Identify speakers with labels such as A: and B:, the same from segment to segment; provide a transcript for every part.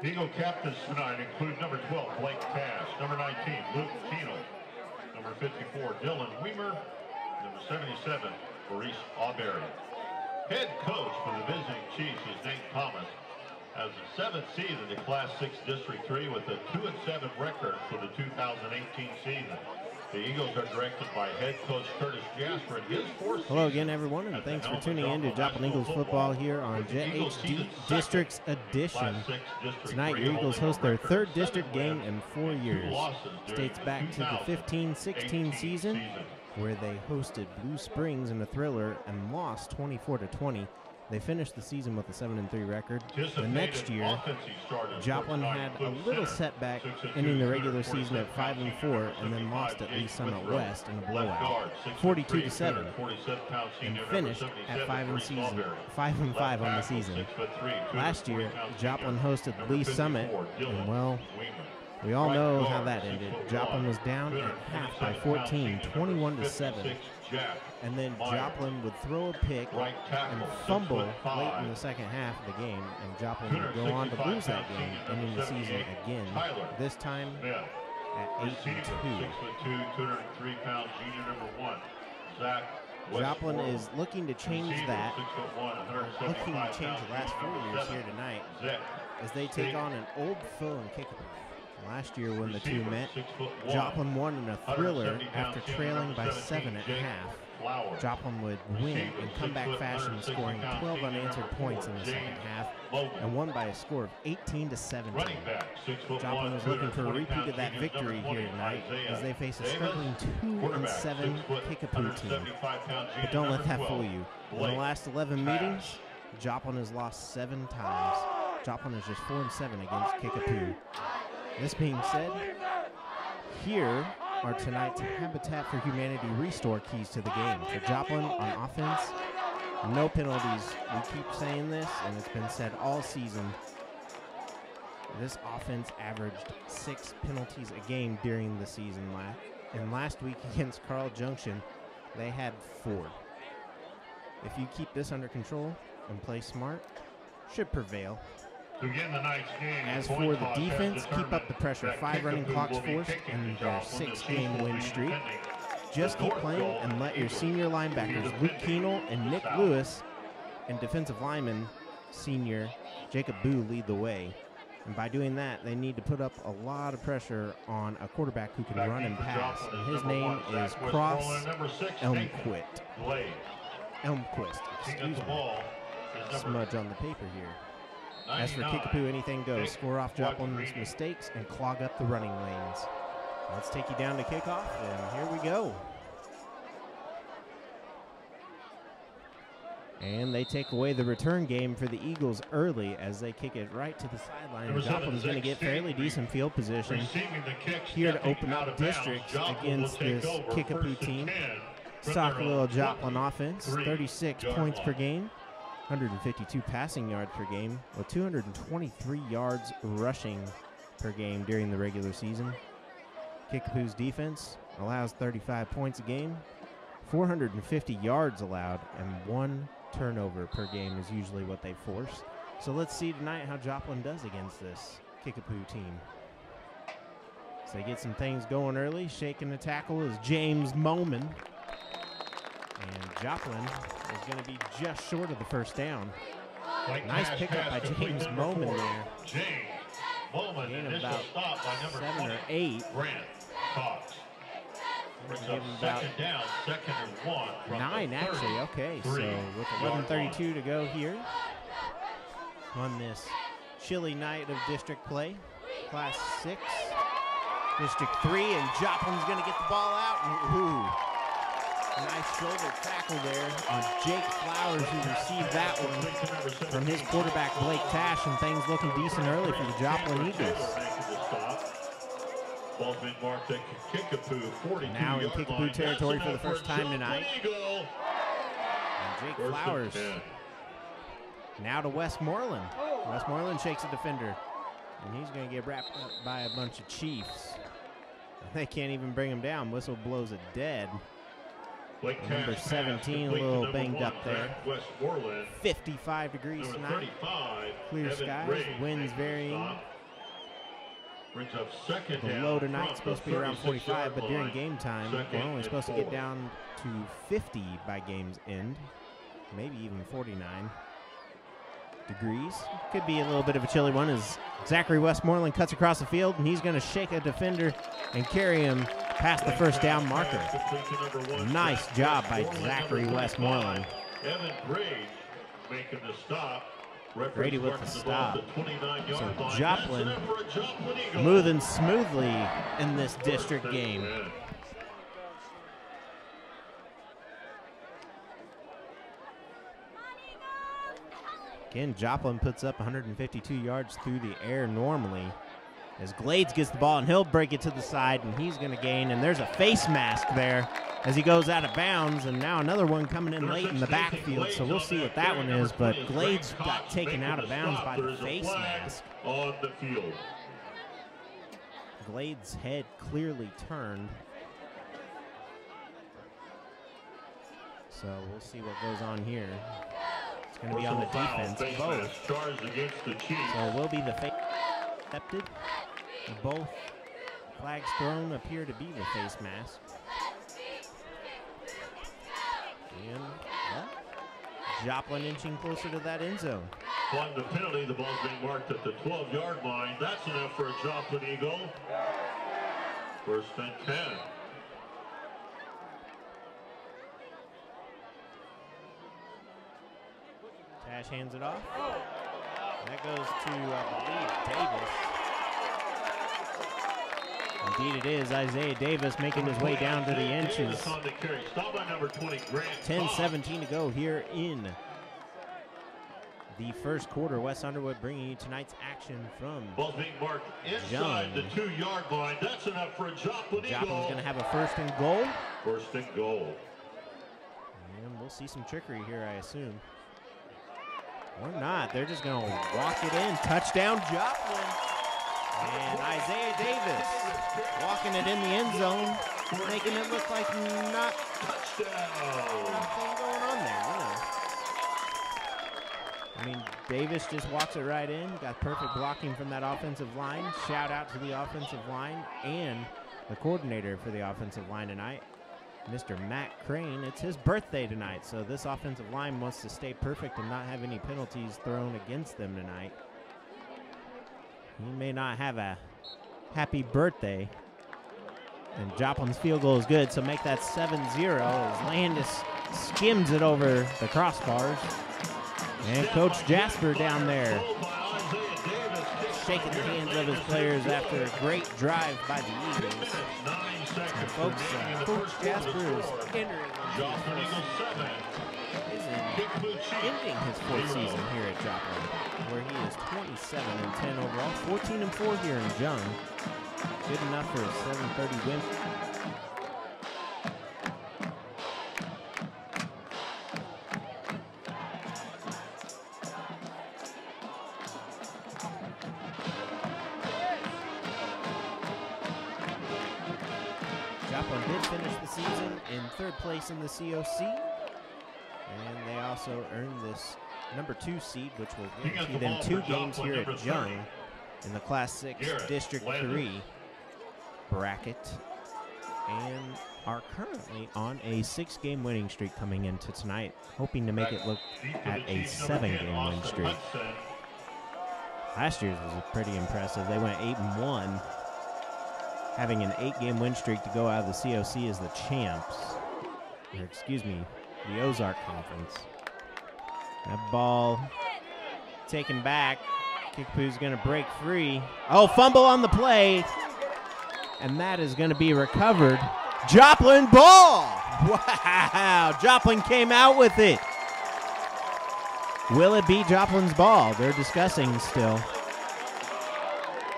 A: Eagle captains tonight include number 12, Blake Cash, number 19, Luke Keenel, number 54, Dylan Weimer, number 77, Maurice Auberry. Head coach for the visiting Chiefs is Nate Thomas. As the 7th seed in the Class 6 District 3 with a 2-7 record for the 2018 season. The Eagles are directed by head coach Curtis Jasper and his fourth.
B: Hello again, everyone, and thanks for tuning in to Joplin Eagles football here on Jet HD Districts Edition. Tonight, your Eagles host their third district game in 4 years. Dates back to the 15-16 season, where they hosted Blue Springs in a thriller and lost 24-20. They finished the season with a 7-3 record. The next year, Joplin had a little setback, ending the regular season at 5-4, and then lost at Lee Summit West in a blowout, 42-7, and finished at 5-5 on the season. Last year, Joplin hosted Lee Summit, and well, we all know how that ended. Joplin was down at half by 14, 21-7. And then Joplin would throw a pick and fumble late in the second half of the game, and Joplin would go on to lose that game, ending the season again, this time at 8-2. Joplin is looking to change that, looking to change the last 4 years here tonight, as they take on an old foe in Kicapoo. Last year when the two met, Joplin won in a thriller after trailing by 7 at half. Joplin would win in comeback fashion, scoring 12 unanswered points in the second half, and won by a score of 18-17. Joplin is looking for a repeat of that victory here tonight as they face a struggling 2-7 Kicapoo team. But don't let that fool you. In the last 11 meetings, Joplin has lost 7 times. Joplin is just 4-7 against Kicapoo. This being said, here are tonight's Habitat for Humanity restore keys to the game. For Joplin on offense, no penalties. We keep saying this, and it's been said all season. This offense averaged 6 penalties a game during the season. And last week against Carl Junction, they had 4. If you keep this under control and play smart, should prevail. As for the defense, keep up the pressure. 5 running clocks forced in their 6-game win streak. Just keep playing and let your senior linebackers, Luke Keenel and Nick Lewis, and defensive lineman, senior Jacob Boo, lead the way. And by doing that, they need to put up a lot of pressure on a quarterback who can run and pass. And his name is Cross Elmquist. Excuse me. Smudge on the paper here. As for Kicapoo, anything goes. Score off Joplin's mistakes and clog up the running lanes. Let's take you down to kickoff, and here we go. And they take away the return game for the Eagles early as they kick it right to the sideline. Joplin's going to get fairly decent field position here to open up districts against this Kicapoo team. Stock little Joplin offense, 36 points per game. 152 passing yards per game, with 223 yards rushing per game during the regular season. Kickapoo's defense allows 35 points a game, 450 yards allowed, and 1 turnover per game is usually what they force. So let's see tonight how Joplin does against this Kicapoo team. So they get some things going early. Shaking the tackle is James Moman. And Joplin is going to be just short of the first down. Nice pickup by James Moman there. Gain of about 7 or 8. Give him about 9, actually. Okay, so with 11:32 to go here on this chilly night of district play, Class 6, District 3, and Joplin's going to get the ball out. And, nice shoulder tackle there on Jake Flowers, who received that one from his quarterback, Blake Cash, and things looking decent early for the Joplin Eagles. Now in Kickapoo territory for the first time tonight. And Jake Flowers now to Westmoreland. Westmoreland shakes a defender, and he's going to get wrapped up by a bunch of Chiefs. They can't even bring him down. Whistle blows it dead. Number 17, a little banged up there. 55 degrees tonight. Clear skies, winds varying
A: Brings up second
B: The
A: down
B: low tonight
A: from
B: supposed to be around 45, but during game time, we're only supposed to get down to 50 by game's end, maybe even 49 degrees. Could be a little bit of a chilly one as Zachary Westmoreland cuts across the field, and he's going to shake a defender and carry him past the first down marker. Nice job by Zachary Westmoreland.
A: Evan Brage making the stop.
B: Grady with the stop. So Joplin moving smoothly in this district game. Again, Joplin puts up 152 yards through the air normally. As Glades gets the ball, and he'll break it to the side, and he's going to gain. And there's a face mask there as he goes out of bounds, and now another one coming in late in the backfield, so we'll see what that one is. But Glades got taken out of bounds by the face mask.
A: On the field.
B: Glades' head clearly turned. So we'll see what goes on here. It's going to be on the defense, both. So it will be the face accepted. Both flags thrown appear to be the face mask. And Joplin inching closer to that end zone.
A: Flying the penalty, the ball's being marked at the 12-yard line. That's enough for a Joplin Eagle. First and 10.
B: Tash hands it off. That goes to, I believe, Davis. Indeed it is. Isaiah Davis making his way down to the inches. 10-17 to go here in the first quarter. West Underwood bringing you tonight's action from
A: ball's being marked inside the 2-yard line. That's enough for a Joplin Eagle.
B: Joplin's going to have a first and goal.
A: First and goal.
B: And we'll see some trickery here, I assume. Or not. They're just going to walk it in. Touchdown, Joplin. And Isaiah Davis walking it in the end zone, making it look like not nothing going on there, you know. I mean, Davis just walks it right in. Got perfect blocking from that offensive line. Shout out to the offensive line and the coordinator for the offensive line tonight, Mr. Matt Crane. It's his birthday tonight, so this offensive line wants to stay perfect and not have any penalties thrown against them tonight. He may not have a happy birthday. And Joplin's field goal is good, so make that 7-0 as Landis skims it over the crossbars. And Coach Jasper down there shaking the hands of his players after a great drive by the Eagles. And folks, Coach Jasper is ending his fourth season here at Joplin, where he is 27-10 overall, 14-4 here in Jung. Good enough for a 7:30 win. Joplin did finish the season in third place in the COC. And they also earned this number 2 seed, which will guarantee them 2 games here at Jung in the Class 6 District 3 bracket, and are currently on a 6-game winning streak coming into tonight, hoping to make it look at a 7-game win streak. Last year's was pretty impressive. They went 8-1, having an 8-game win streak to go out of the COC as the champs, or excuse me, the Ozark Conference. That ball taken back. Kicapoo's going to break free. Oh, fumble on the play. And that is going to be recovered. Joplin ball. Wow. Joplin came out with it. Will it be Joplin's ball? They're discussing still.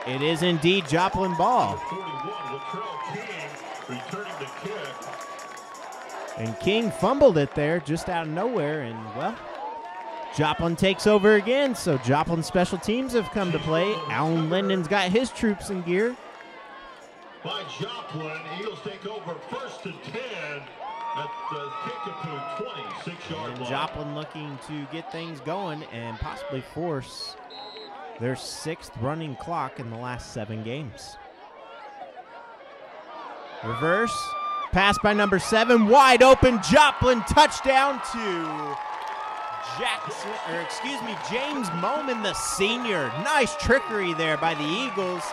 B: It is indeed Joplin ball. And King fumbled it there just out of nowhere, and, well, Joplin takes over again, so Joplin special teams have come to play. Alan Linden's got his troops in gear.
A: By Joplin, Eagles take over first and 10 at the Kicapoo 26-yard line.
B: And Joplin looking to get things going and possibly force their 6th running clock in the last 7 games. Reverse, pass by number 7, wide open, Joplin, touchdown to James Moman, the senior. Nice trickery there by the Eagles,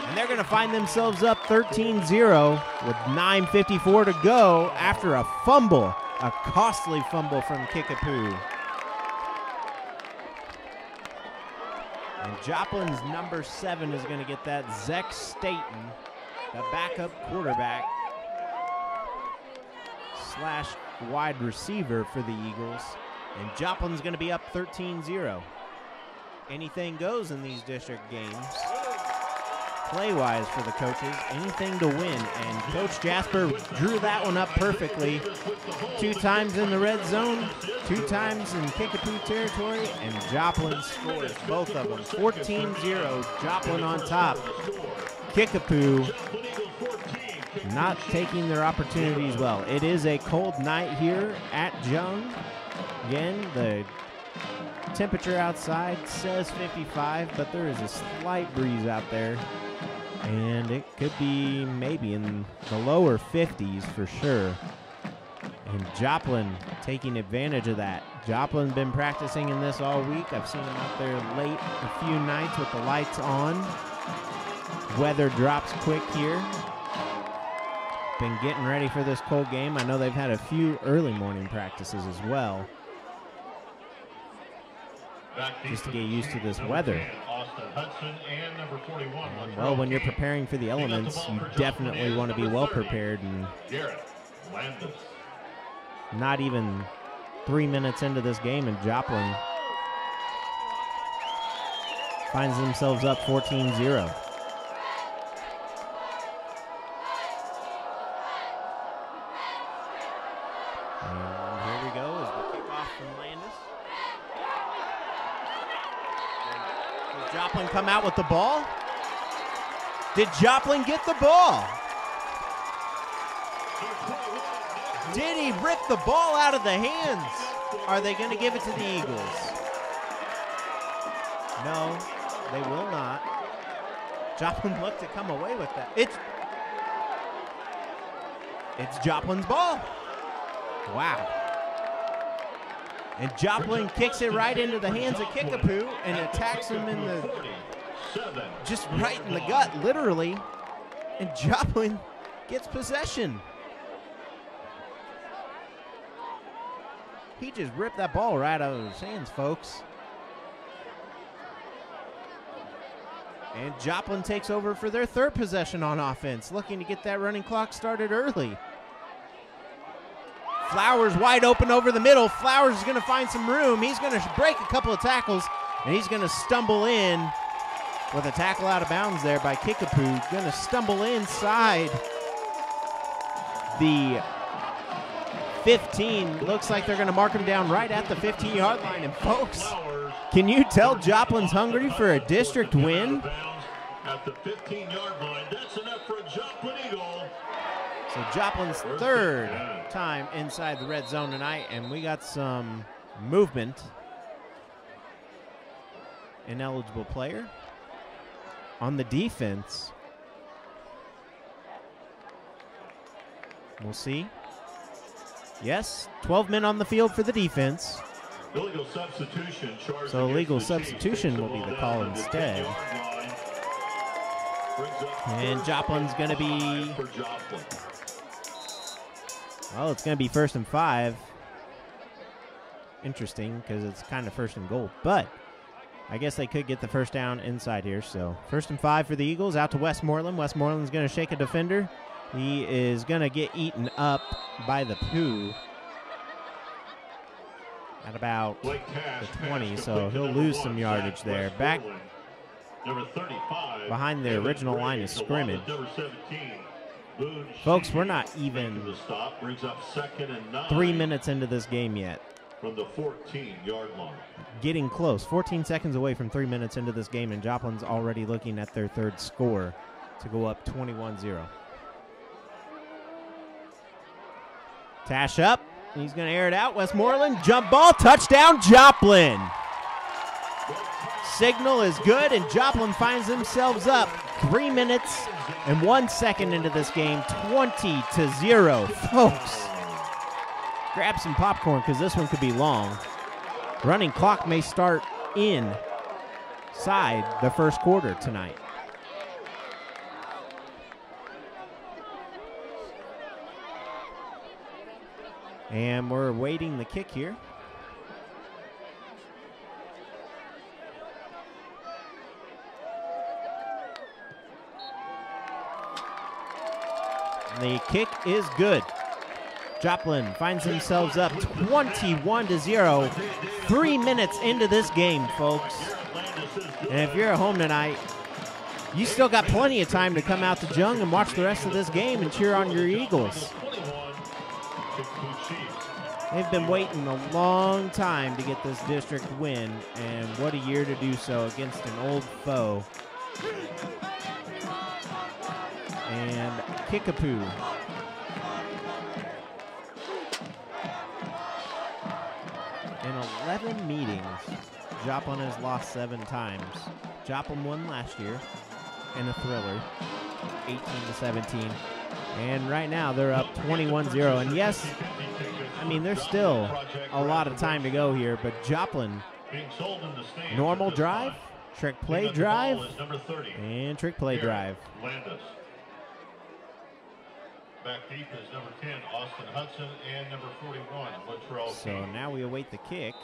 B: and they're going to find themselves up 13-0 with 9:54 to go after a fumble, a costly fumble from Kicapoo. And Joplin's number 7 is going to get that. Zach Staten, the backup quarterback / wide receiver for the Eagles. And Joplin's going to be up 13-0. Anything goes in these district games. Play-wise for the coaches, anything to win. And Coach Jasper drew that one up perfectly. 2 times in the red zone, 2 times in Kicapoo territory, and Joplin scores both of them. 14-0, Joplin on top. Kicapoo not taking their opportunities well. It is a cold night here at Jung. Again, the temperature outside says 55, but there is a slight breeze out there. And it could be maybe in the lower 50s for sure. And Joplin taking advantage of that. Joplin's been practicing in this all week. I've seen him out there late a few nights with the lights on. Weather drops quick here. Been getting ready for this cold game. I know they've had a few early morning practices as well, just to get used to this weather. Well, when you're preparing for the elements, you definitely want to be well prepared. And not even 3 minutes into this game, and Joplin finds themselves up 14-0. Joplin come out with the ball? Did Joplin get the ball? Did he rip the ball out of the hands? Are they going to give it to the Eagles? No, they will not. Joplin looked to come away with that. It's Joplin's ball. Wow. And Joplin kicks it right into the hands of Kicapoo and attacks him in the, just right in the gut, literally. And Joplin gets possession. He just ripped that ball right out of his hands, folks. And Joplin takes over for their 3rd possession on offense, looking to get that running clock started early. Flowers wide open over the middle. Flowers is going to find some room. He's going to break a couple of tackles, and he's going to stumble in with a tackle out of bounds there by Kicapoo. Going to stumble inside the 15. Looks like they're going to mark him down right at the 15-yard line. And folks, can you tell Joplin's hungry for a district win?
A: At the 15-yard line, that's enough for a Joplin Eagle.
B: So Joplin's 3rd time inside the red zone tonight, and we got some movement. Ineligible player on the defense. We'll see. Yes, 12 men on the field for the defense.
A: Illegal substitution.
B: So illegal substitution will be the call instead. And Joplin's going to be, well, it's going to be 1st and 5. Interesting, because it's kind of 1st and goal. But I guess they could get the first down inside here. So 1st and 5 for the Eagles, out to Westmoreland. Westmoreland's going to shake a defender. He is going to get eaten up by the Pooh at about the 20, so he'll lose some yardage there. Back behind the original line of scrimmage. Folks, we're not even 3 minutes into this game yet.
A: From the 14-yard line.
B: Getting close. 14 seconds away from 3 minutes into this game, and Joplin's already looking at their 3rd score to go up 21-0. Tash up. He's going to air it out. Westmoreland, jump ball, touchdown, Joplin. signal is good, and Joplin finds themselves up 3 minutes and 1 second into this game, 20-0. Folks, grab some popcorn because this one could be long. Running clock may start inside the first quarter tonight. And we're awaiting the kick here. The kick is good. Joplin finds themselves up 21-0. 3 minutes into this game, folks. And if you're at home tonight, you still got plenty of time to come out to Jung and watch the rest of this game and cheer on your Eagles. They've been waiting a long time to get this district win, and what a year to do so against an old foe. And Kicapoo. In 11 meetings, Joplin has lost 7 times. Joplin won last year in a thriller, 18-17. And right now they're up 21-0. And yes, I mean, there's still a lot of time to go here, but Joplin, normal drive, trick play drive, and trick play drive.
A: Back deep is number 10, Austin Hudson, and number 41, Latrell.
B: So now we await the kick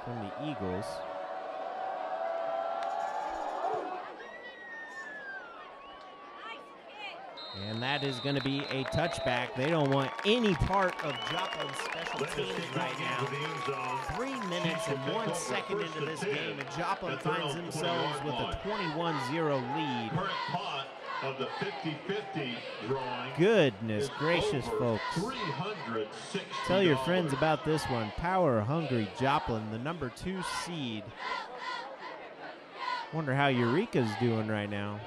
B: from the Eagles. And that is going to be a touchback. They don't want any part of Joplin's special teams right now. 3 minutes and 1 second into this game, and Joplin finds themselves with a 21-0 lead.
A: Of the 50-50 drawing.
B: Goodness gracious, folks. Tell your friends about this one. Power-hungry Joplin, the number 2 seed. Wonder how Eureka's doing right now.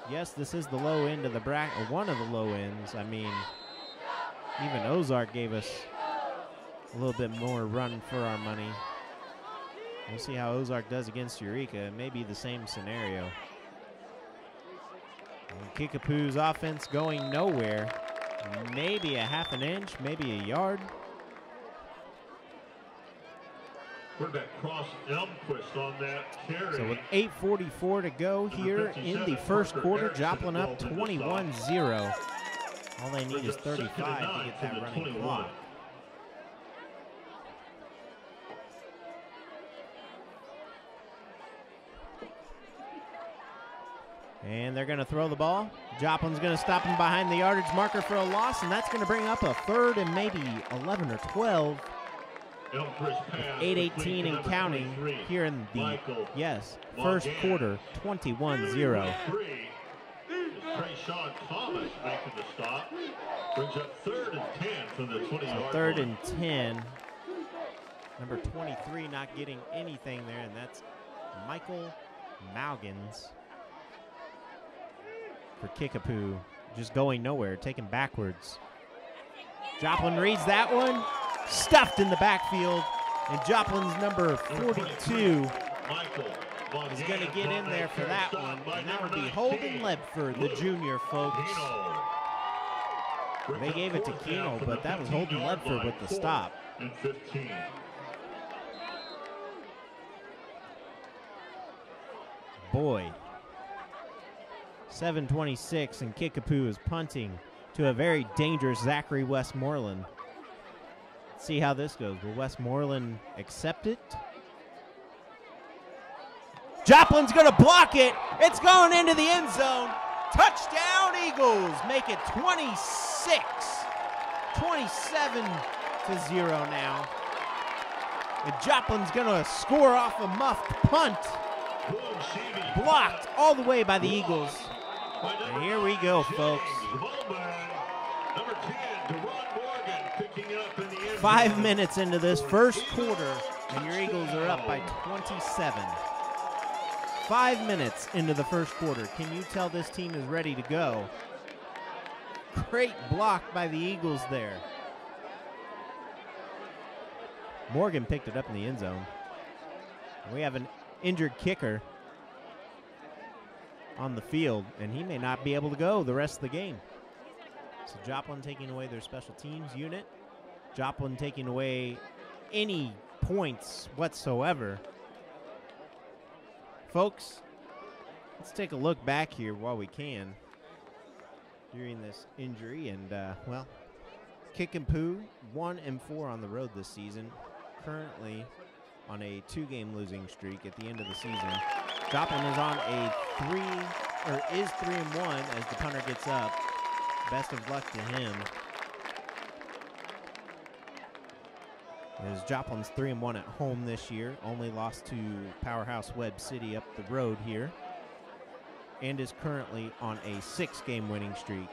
B: Yes, this is the low end of the bracket, one of the low ends. I mean, even Ozark gave us a little bit more run for our money. We'll see how Ozark does against Eureka. It may be the same scenario. And Kicapoo's offense going nowhere. Maybe a half an inch, maybe a yard.
A: Quarterback Cross Elmquist on that carry.
B: So with 8:44 to go here in the first quarter, Joplin up 21-0. All they need is 35 to get that running clock. And they're going to throw the ball. Joplin's going to stop him behind the yardage marker for a loss, and that's going to bring up a 3rd and maybe 11 or 12. 8:18 and counting here in the, first quarter, 21-0.
A: Trayshawn Thomas making the stop. Brings up 3rd and 10 from the 20-yard
B: 3rd and 10. Number 23 not getting anything there, and that's Michael Malgins for Kicapoo. Just going nowhere, taken backwards. Joplin reads that one. Stuffed in the backfield, and Joplin's number 42 is going to get in there for that one, and that would be Holden Ledford, the junior, folks. They gave it to Keno, but that was Holden Ledford with the stop. Boy, 7:26, and Kicapoo is punting to a very dangerous Zachary Westmoreland. See how this goes. Will Westmoreland accept it? Joplin's going to block it. It's going into the end zone. Touchdown, Eagles. Make it 27-0 now. And Joplin's going to score off a muffed punt. Blocked all the way by the Eagles. And here we go, folks. 5 minutes into this first quarter, and your Eagles are up by 27. 5 minutes into the first quarter. Can you tell this team is ready to go? Great block by the Eagles there. Morgan picked it up in the end zone. We have an injured kicker on the field, and he may not be able to go the rest of the game. So Joplin taking away their special teams unit. Joplin taking away any points whatsoever. Folks, let's take a look back here while we can during this injury. And, well, Kicapoo 1-4 on the road this season, currently on a 2-game losing streak at the end of the season. Joplin is on a 3-1 as the punter gets up. Best of luck to him. As Joplin's 3-1 at home this year, only lost to powerhouse Webb City up the road here, and is currently on a 6-game winning streak.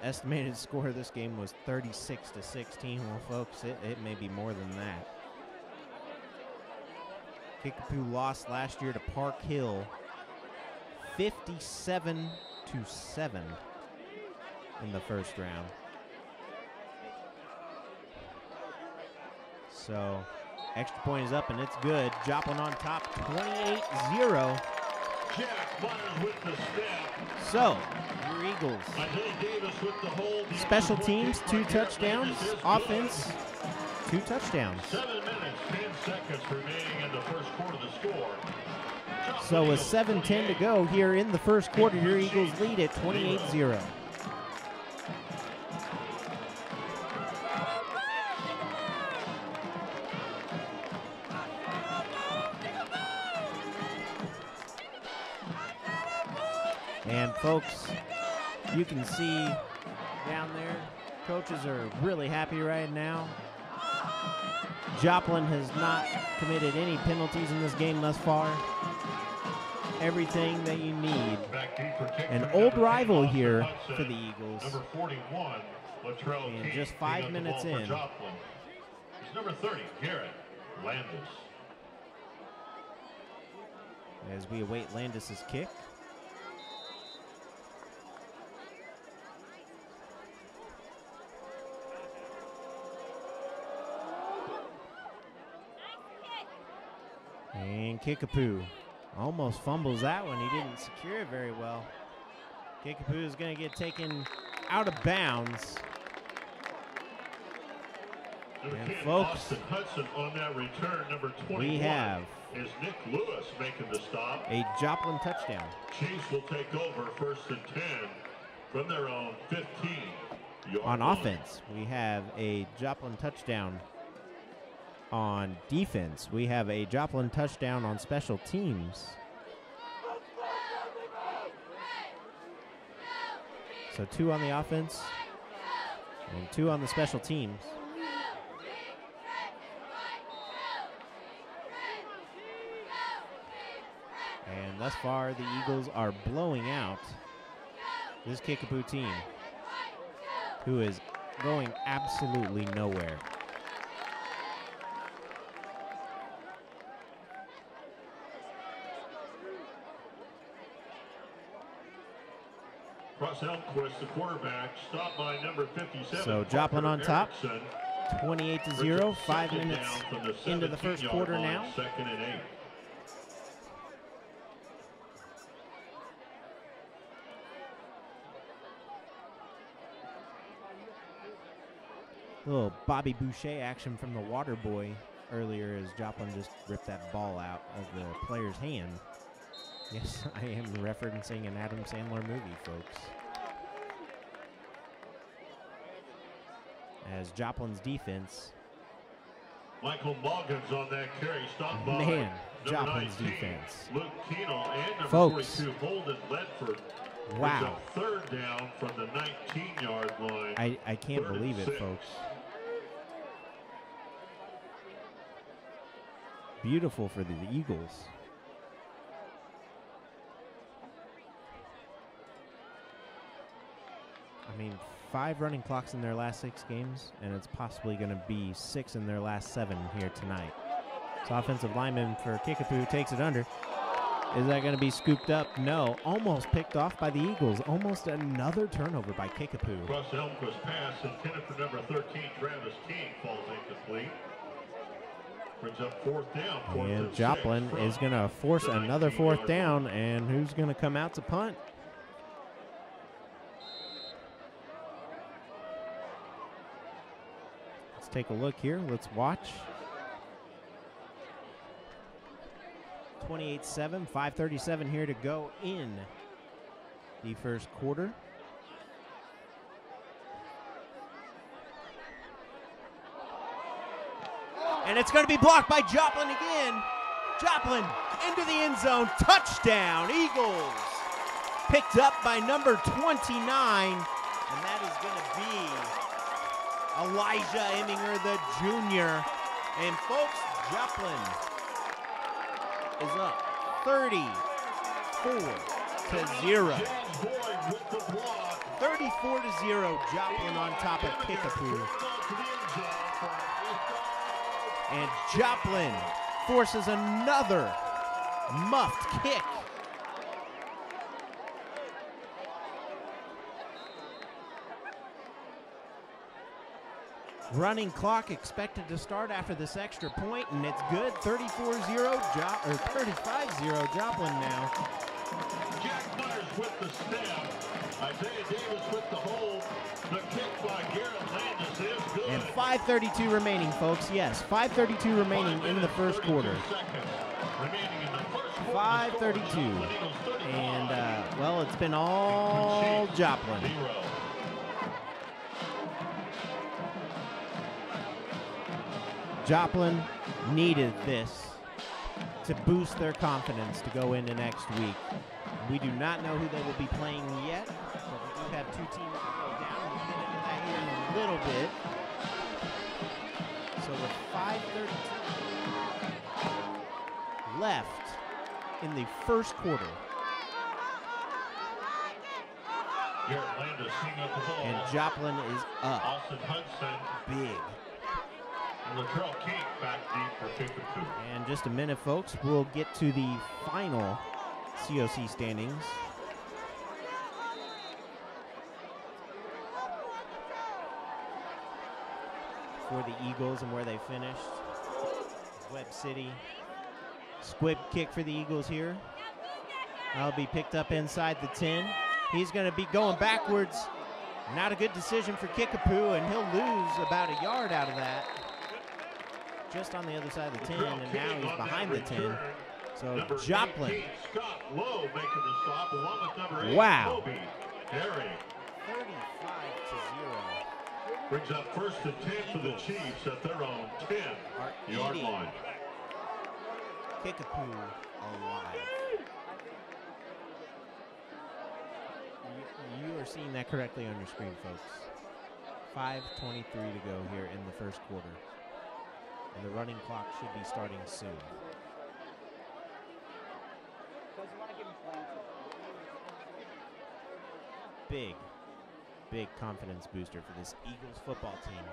B: Estimated score of this game was 36-16. Well, folks, it may be more than that. Kicapoo lost last year to Park Hill 57-7 in the first round. So, extra point is up and it's good. Joplin on top, 28-0. So, your Eagles. Special teams, 2 touchdowns. Offense, 2 touchdowns.
A: 7 minutes, 10 seconds remaining in the first quarter of the score.
B: So with 7:10 to go here in the first quarter, your Eagles lead at 28-0. And folks, you can see down there, coaches are really happy right now. Joplin has not committed any penalties in this game thus far. Everything that you need. An old rival here for the Eagles. And just 5 minutes in.
A: He's number 30, Garrett Landis.
B: As we await Landis' kick. And Kicapoo almost fumbles that one. He didn't secure it very well. Kicapoo is going to get taken out of bounds. And folks,
A: Austin Hudson on that return, number 21.
B: We have
A: is Nick Lewis making the stop.
B: A Joplin touchdown.
A: Chiefs will take over 1st and 10 from their own 15-yard
B: On
A: line.
B: offense, we have a Joplin touchdown. On defense, we have a Joplin touchdown on special teams. So 2 on the offense and 2 on the special teams. And thus far, the Eagles are blowing out this Kicapoo team, who is going absolutely nowhere.
A: Cross Elmquist, the quarterback, stopped by number 57.
B: So Joplin on top, 28-0, 5 minutes into the first quarter now.
A: 2nd and 8.
B: Little Bobby Boucher action from the water boy earlier as Joplin just ripped that ball out of the player's hand. Yes, I am referencing an Adam Sandler movie, folks. As Joplin's defense.
A: Michael Muggins on that carry, stopped by
B: Man, Joplin's
A: 19,
B: defense.
A: Luke Keenel and number
B: Folks,
A: 42, Holden Ledford.
B: wow.
A: It's a 3rd down from the 19-yard line.
B: I can't believe it, folks. Beautiful for the Eagles. I mean, 5 running clocks in their last 6 games, and it's possibly going to be 6 in their last 7 here tonight. So offensive lineman for Kicapoo takes it under. Is that going to be scooped up? No. Almost picked off by the Eagles. Almost another turnover by Kicapoo.
A: Cross Elmquist pass intended for number 13, Travis King, falls incomplete. Brings up 4th down.
B: And Joplin is going to force another 4th down, and who's going to come out to punt? Let's take a look here. Let's watch. 28-7, 5:37 here to go in the first quarter. And it's going to be blocked by Joplin again. Joplin into the end zone. Touchdown, Eagles. Picked up by number 29. And that is going to be Elijah Eminger, the junior. And folks, Joplin is up 34-0. 34-0, Joplin on top of Kicapoo. And Joplin forces another muffed kick. Running clock expected to start after this extra point, and it's good. 34-0, 35-0 Joplin now.
A: Jack Myers with the snap. Isaiah Davis with the hold. The kick by Garrett Landis is good.
B: And 5:32 remaining, folks. Yes, 5:32 remaining in the first quarter. 5:32. And, well, it's been all Joplin. Joplin needed this to boost their confidence to go into next week. We do not know who they will be playing yet, but we do have two teams to go down. We'll get into that here in a little bit. So with 5:32 left in the first quarter. And Joplin is up.
A: Austin Hudson.
B: Big.
A: And Latrell King back deep for Kicapoo.
B: And just a minute, folks, we'll get to the final COC standings. For the Eagles and where they finished. Webb City. Squib kick for the Eagles here. That'll be picked up inside the 10. He's going to be going backwards. Not a good decision for Kicapoo, and he'll lose about a yard out of that. Just on the other side of the 10, and now he's behind the 10. So Joplin.
A: Scott Lowe making the stop along with number 8.
B: Wow.
A: 35-0. Brings up 1st and 10 for the Chiefs at their own 10-yard line.
B: Kicapoo alive. You are seeing that correctly on your screen, folks. 5:23 to go here in the first quarter. And the running clock should be starting soon. Big confidence booster for this Eagles football team.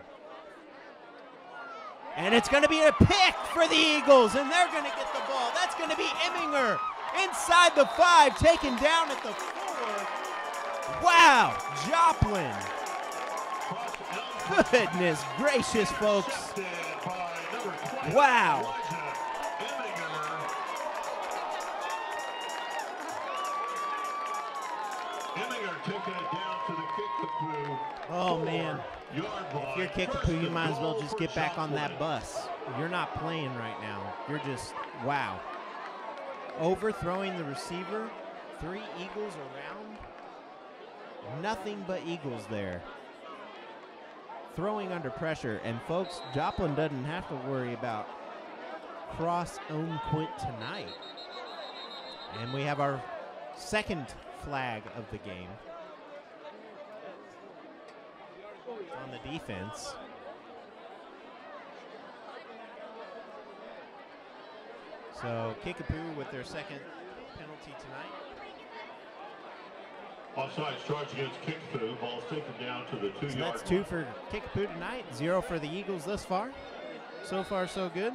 B: And it's going to be a pick for the Eagles, and they're going to get the ball. That's going to be Eminger inside the 5, taken down at the 4. Wow, Joplin. Goodness gracious, folks. Wow.
A: Eminger taking it down to the Kicapoo.
B: Oh, man. If you're Kicapoo, you might as well just get back on that bus. You're not playing right now. You're just, wow. Overthrowing the receiver. 3 Eagles around. Nothing but Eagles there. Throwing under pressure. And, folks, Joplin doesn't have to worry about cross-own-quint tonight. And we have our second flag of the game on the defense. So Kicapoo with their second penalty tonight.
A: Offside charge against Kicapoo. Ball's taken down to the 2-yard line.
B: So that's 2 for Kicapoo tonight, 0 for the Eagles thus far. So far, so good.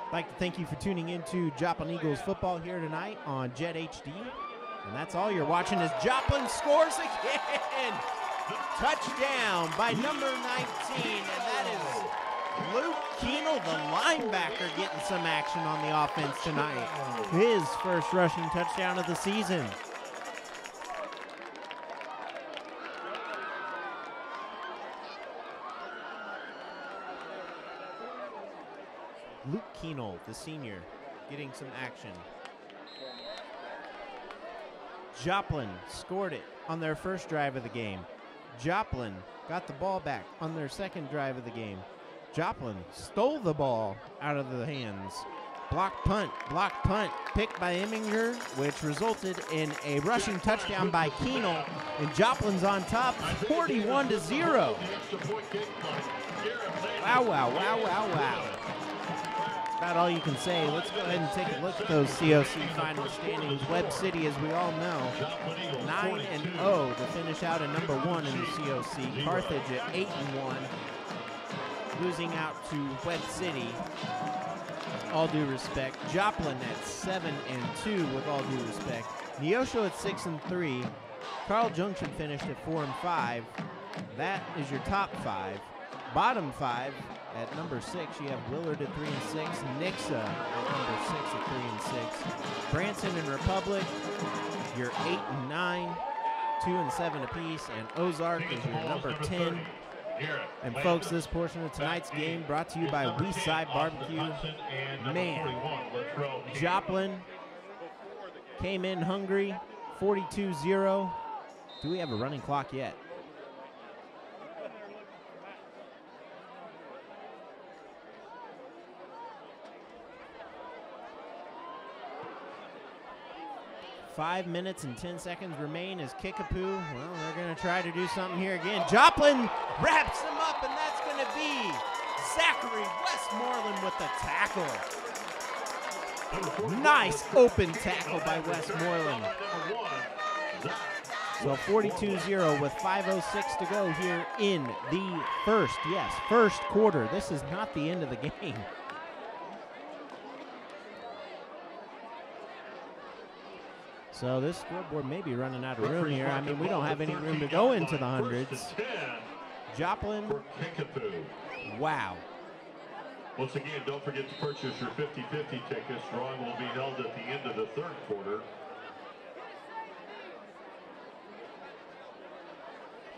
B: I'd like to thank you for tuning in to Joplin Eagles football here tonight on Jet HD. And that's all you're watching as Joplin scores again. Touchdown by number 19, and that is Luke Keenel, the linebacker, getting some action on the offense tonight. His first rushing touchdown of the season. Luke Keenel, the senior, getting some action. Joplin scored it on their first drive of the game. Joplin got the ball back on their second drive of the game. Joplin stole the ball out of the hands. Block punt, picked by Emminger, which resulted in a rushing touchdown by Keenel, and Joplin's on top, 41-0. Wow. About all you can say. Let's go ahead and take a look at those COC final standings. Webb City, as we all know, 9-0 to finish out at number 1 in the COC. Carthage at 8-1, losing out to Webb City. All due respect. Joplin at 7-2 with all due respect. Neosho at 6-3. Carl Junction finished at 4-5. That is your top 5. Bottom 5. At number 6, you have Willard at 3-6, Nixa at number 6 at 3-6, Branson and Republic, you're 8-9, 2-7 apiece, and Ozark is your number 10. And folks, this portion of tonight's game brought to you by Westside Barbecue. Man, Joplin came in hungry, 42-0. Do we have a running clock yet? Five minutes and 10 seconds remain as Kicapoo, well, they're going to try to do something here again. Joplin wraps him up, and that's going to be Zachary Westmoreland with the tackle. Nice open tackle by Westmoreland. So 42-0 with 5:06 to go here in the first quarter. This is not the end of the game. So this scoreboard may be running out of room here. I mean, we don't have any room to go into the hundreds. Joplin. Wow.
A: Once again, don't forget to purchase your 50-50 tickets. Drawing will be held at the end of the third quarter.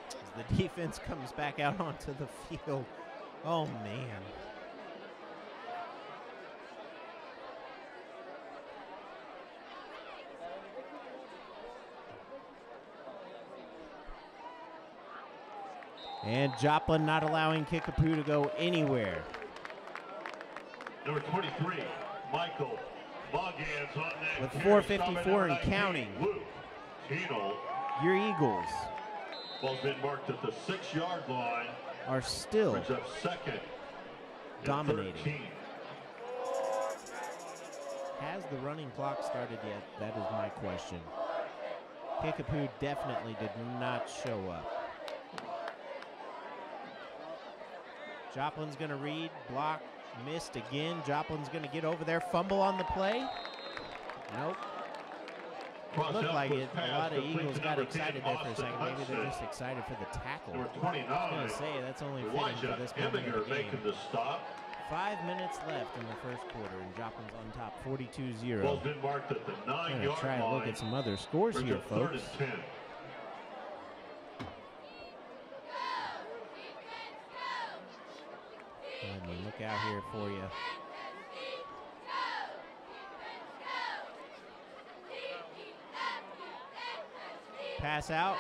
B: As the defense comes back out onto the field. Oh, man. And Joplin not allowing Kicapoo to go anywhere.
A: Number 23, Michael Boggans on that.
B: With 4:54 and counting. Your Eagles
A: Ball's been marked at the 6-yard line.
B: Are still
A: up second.
B: Dominating. Has the running clock started yet? That is my question. Kicapoo definitely did not show up. Joplin's going to read, block, missed again. Joplin's going to get over there, fumble on the play. Nope. Looked like it. A lot of Eagles got excited there for a second. Maybe they're just excited for the tackle. I was going to say, that's only fitting for this moment of the game. 5 minutes left in the first quarter, and Joplin's on top, 42-0.
A: Ball's been marked at the 9-yard line.
B: Try and look at some other scores here, folks. Let me look out here for you. Pass out.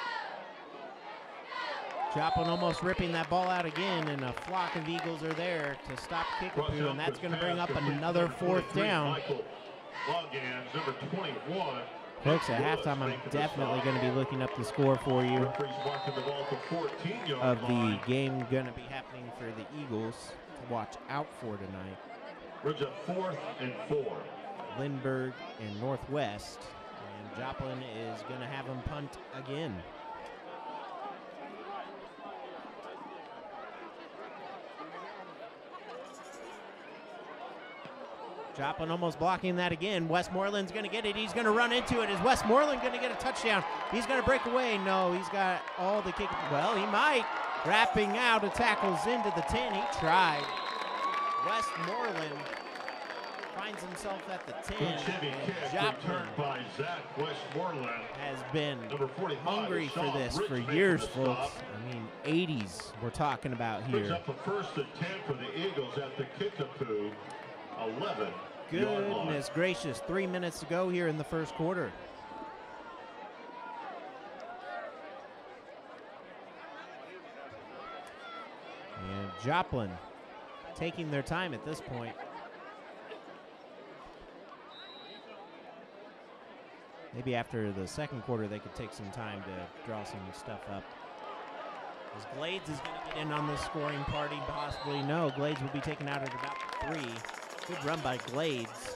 B: Joplin almost ripping that ball out again, and a flock of Eagles are there to stop Kicapoo, and that's going to bring up another fourth down. Folks, at halftime, I'm definitely going to be looking up the score for you of the game going to be happening for the Eagles to watch out for tonight.
A: Bridge up 4th and 4.
B: Lindbergh and Northwest, and Joplin is going to have them punt again. Joplin almost blocking that again. Westmoreland's going to get it. He's going to run into it. Is Westmoreland going to get a touchdown? He's going to break away. No, he's got all the kick. Well, he might. Wrapping out a tackles into the 10. He tried. Westmoreland finds himself at the 10. And Joplin
A: by Zach Westmoreland
B: has been
A: Number 45,
B: hungry for
A: Sean
B: this
A: Rich
B: for
A: making
B: years,
A: the
B: folks.
A: stop.
B: I mean, 80s we're talking about
A: Picks
B: here.
A: up a 1st and 10 for the Eagles at the Kicapoo 11.
B: Goodness gracious, 3 minutes to go here in the first quarter. And Joplin taking their time at this point. Maybe after the second quarter they could take some time to draw some stuff up. As Glades is going to get in on this scoring party, possibly. No, Glades will be taken out at about 3. Good run by Glades.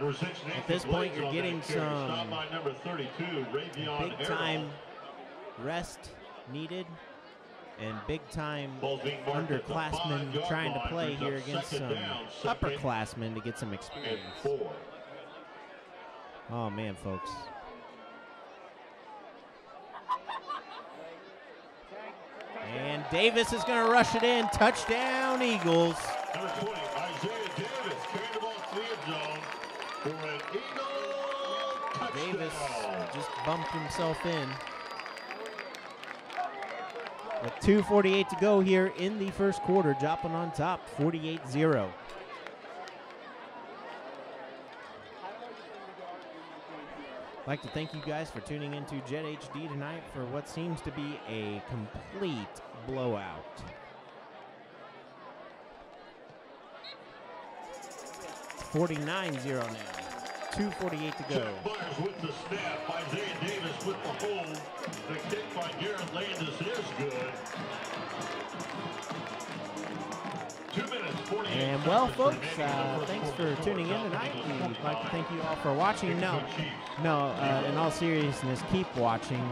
B: At this point, you're getting some big-time rest needed and big-time underclassmen trying to play here against some upperclassmen to get some experience. Oh, man, folks. And Davis is going to rush it in. Touchdown, Eagles.
A: Number 20, Isaiah Davis carrying the ball to the end zone for an Eagle touchdown.
B: Davis just bumped himself in. With 2:48 to go here in the first quarter, Joplin on top, 48-0. I'd like to thank you guys for tuning into Jet HD tonight for what seems to be a complete blowout. It's 49-0 now. 2:48 to go.
A: Jeff Myers with the snap. Isaiah Davis with the hold. The kick by Garrett Landis is good. 2 minutes, 48
B: And well, folks, thanks for tuning in tonight. We'd like to thank you all for watching. In all seriousness, keep watching.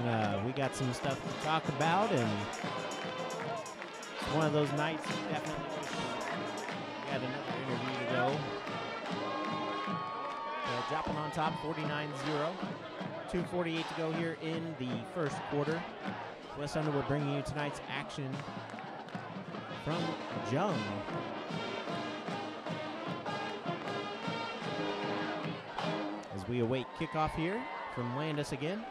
B: We got some stuff to talk about, and it's one of those nights you definitely wish we had another interview to go. Joplin on top, 49-0. 2:48 to go here in the first quarter. Wes Underwood bringing you tonight's action from Jung. As we await kickoff here from Landis again.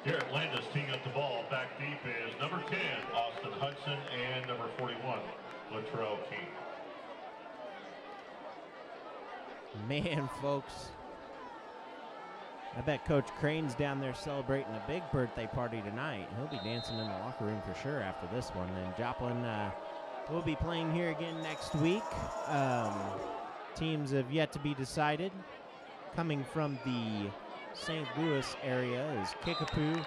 A: Garrett Landis teeing up the ball. Back deep is number 10, Austin Hudson, and number 41, Latrell King.
B: Man, folks, I bet Coach Crane's down there celebrating a big birthday party tonight. He'll be dancing in the locker room for sure after this one. And Joplin will be playing here again next week. Teams have yet to be decided. Coming from the St. Louis area is Kicapoo.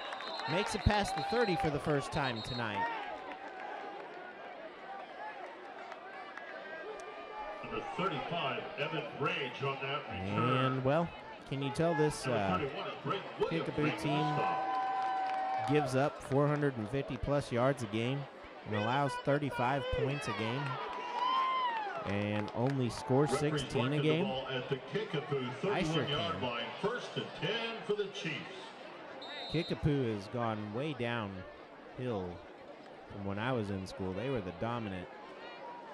B: Makes it past the 30 for the first time tonight.
A: Number 35, Evan Rage on that return.
B: And, well, can you tell this Kicapoo team gives up 450-plus yards a game and allows 35 points a game and only scores 16 a game?
A: At the Kicapoo 31-yard line, 1st and 10 for the Chiefs.
B: Kicapoo has gone way downhill from when I was in school. They were the dominant.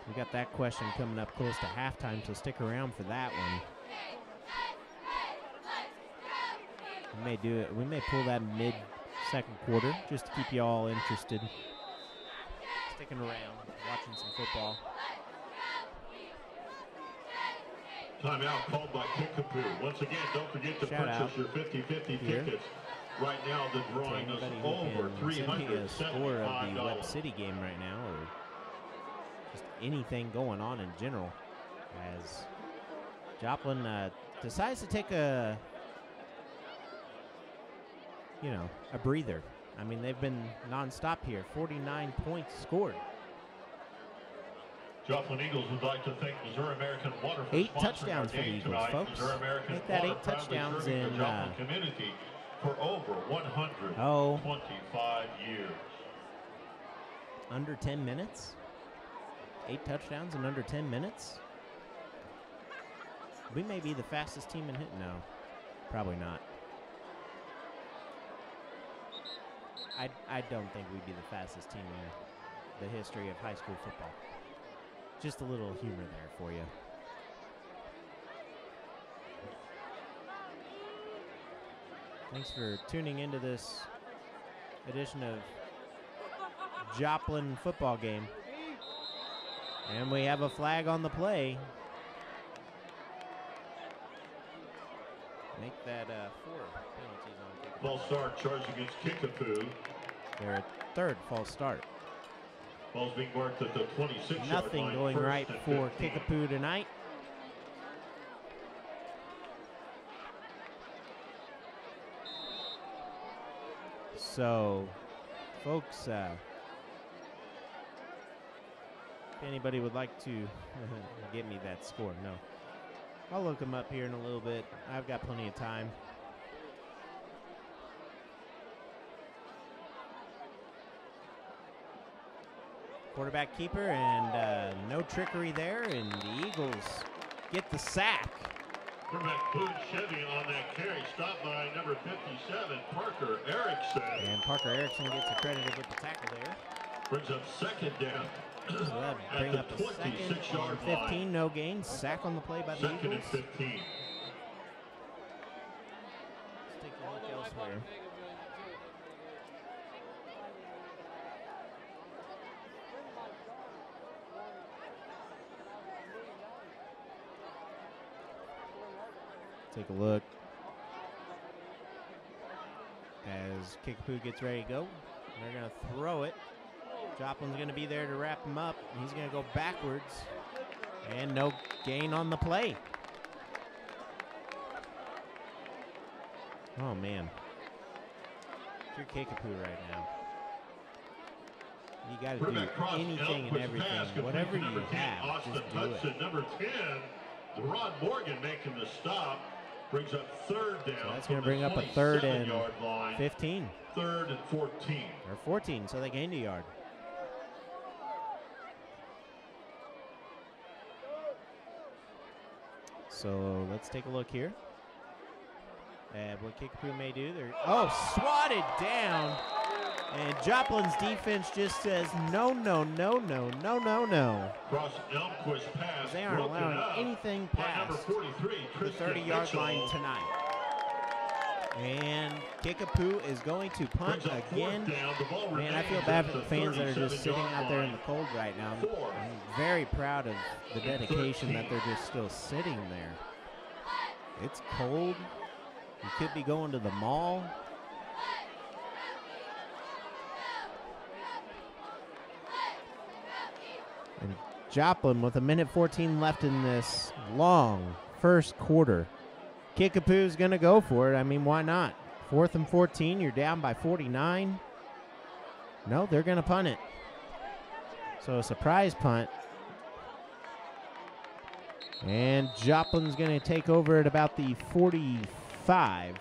B: We got that question coming up close to halftime, so stick around for that one. We may do it. We may pull that mid-second quarter just to keep you all interested. Sticking around, watching some football.
A: Timeout called by Kicapoo. Once again, don't forget to purchase your 50-50 tickets. Right now, the drawing is over $375.
B: Score of the Web City game right now, or just anything going on in general, as Joplin decides to take a breather. I mean, they've been nonstop here. 49 points scored.
A: Joplin Eagles would like to thank Missouri American Water for
B: 8 touchdowns for the Eagles,
A: tonight.
B: folks.
A: Make
B: that 8 touchdowns in
A: the community for over 125 years.
B: Under 10 minutes? 8 touchdowns in under 10 minutes? We may be the fastest team in hit. No, probably not. I don't think we'd be the fastest team in the history of high school football. Just a little humor there for you. Thanks for tuning into this edition of Joplin football game. And we have a flag on the play. Make that 4 penalties on Kicapoo.
A: False start charged against Kicapoo.
B: Their third false start.
A: Ball's being marked at the 26-yard line.
B: Nothing going right for Kicapoo tonight. So, folks, if anybody would like to get me that score, no. I'll look them up here in a little bit. I've got plenty of time. Quarterback keeper, and no trickery there, and the Eagles get the sack.
A: Quarterback Boone Chevy on that carry, stopped by number 57, Parker Erickson.
B: And Parker Erickson gets accredited with the tackle there.
A: Brings up second down.
B: So that bring up a second and 15, line. No gain. Sack on the play by the Eagles.
A: Second and 15.
B: Let's take a look elsewhere. Take a look as Kicapoo gets ready to go. They're going to throw it. Joplin's going to be there to wrap him up. He's going to go backwards. And no gain on the play. Oh, man. If you're Kicapoo right now, you got to do anything and everything. Whatever you have, just do it.
A: Number 10, Ron Morgan making the stop. Brings up third down.
B: So that's going to bring up a third and 15.
A: Third and 14.
B: Or 14, so they gained a yard. So let's take a look here at what Kicapoo may do. They're swatted down. And Joplin's defense just says no, no, no, no, no, no, no.
A: Cross Elmquist pass.
B: They aren't allowing anything past the 30-yard line tonight. And Kicapoo is going to punt again. Man, I feel bad for the fans that are just sitting out there in the cold right now. I'm very proud of the dedication that they're just still sitting there. It's cold. You could be going to the mall. And Joplin with 1:14 left in this long first quarter. Kicapoo's going to go for it. I mean, why not? 4th and 14, you're down by 49. No, they're going to punt it. So a surprise punt. And Joplin's going to take over at about the 45.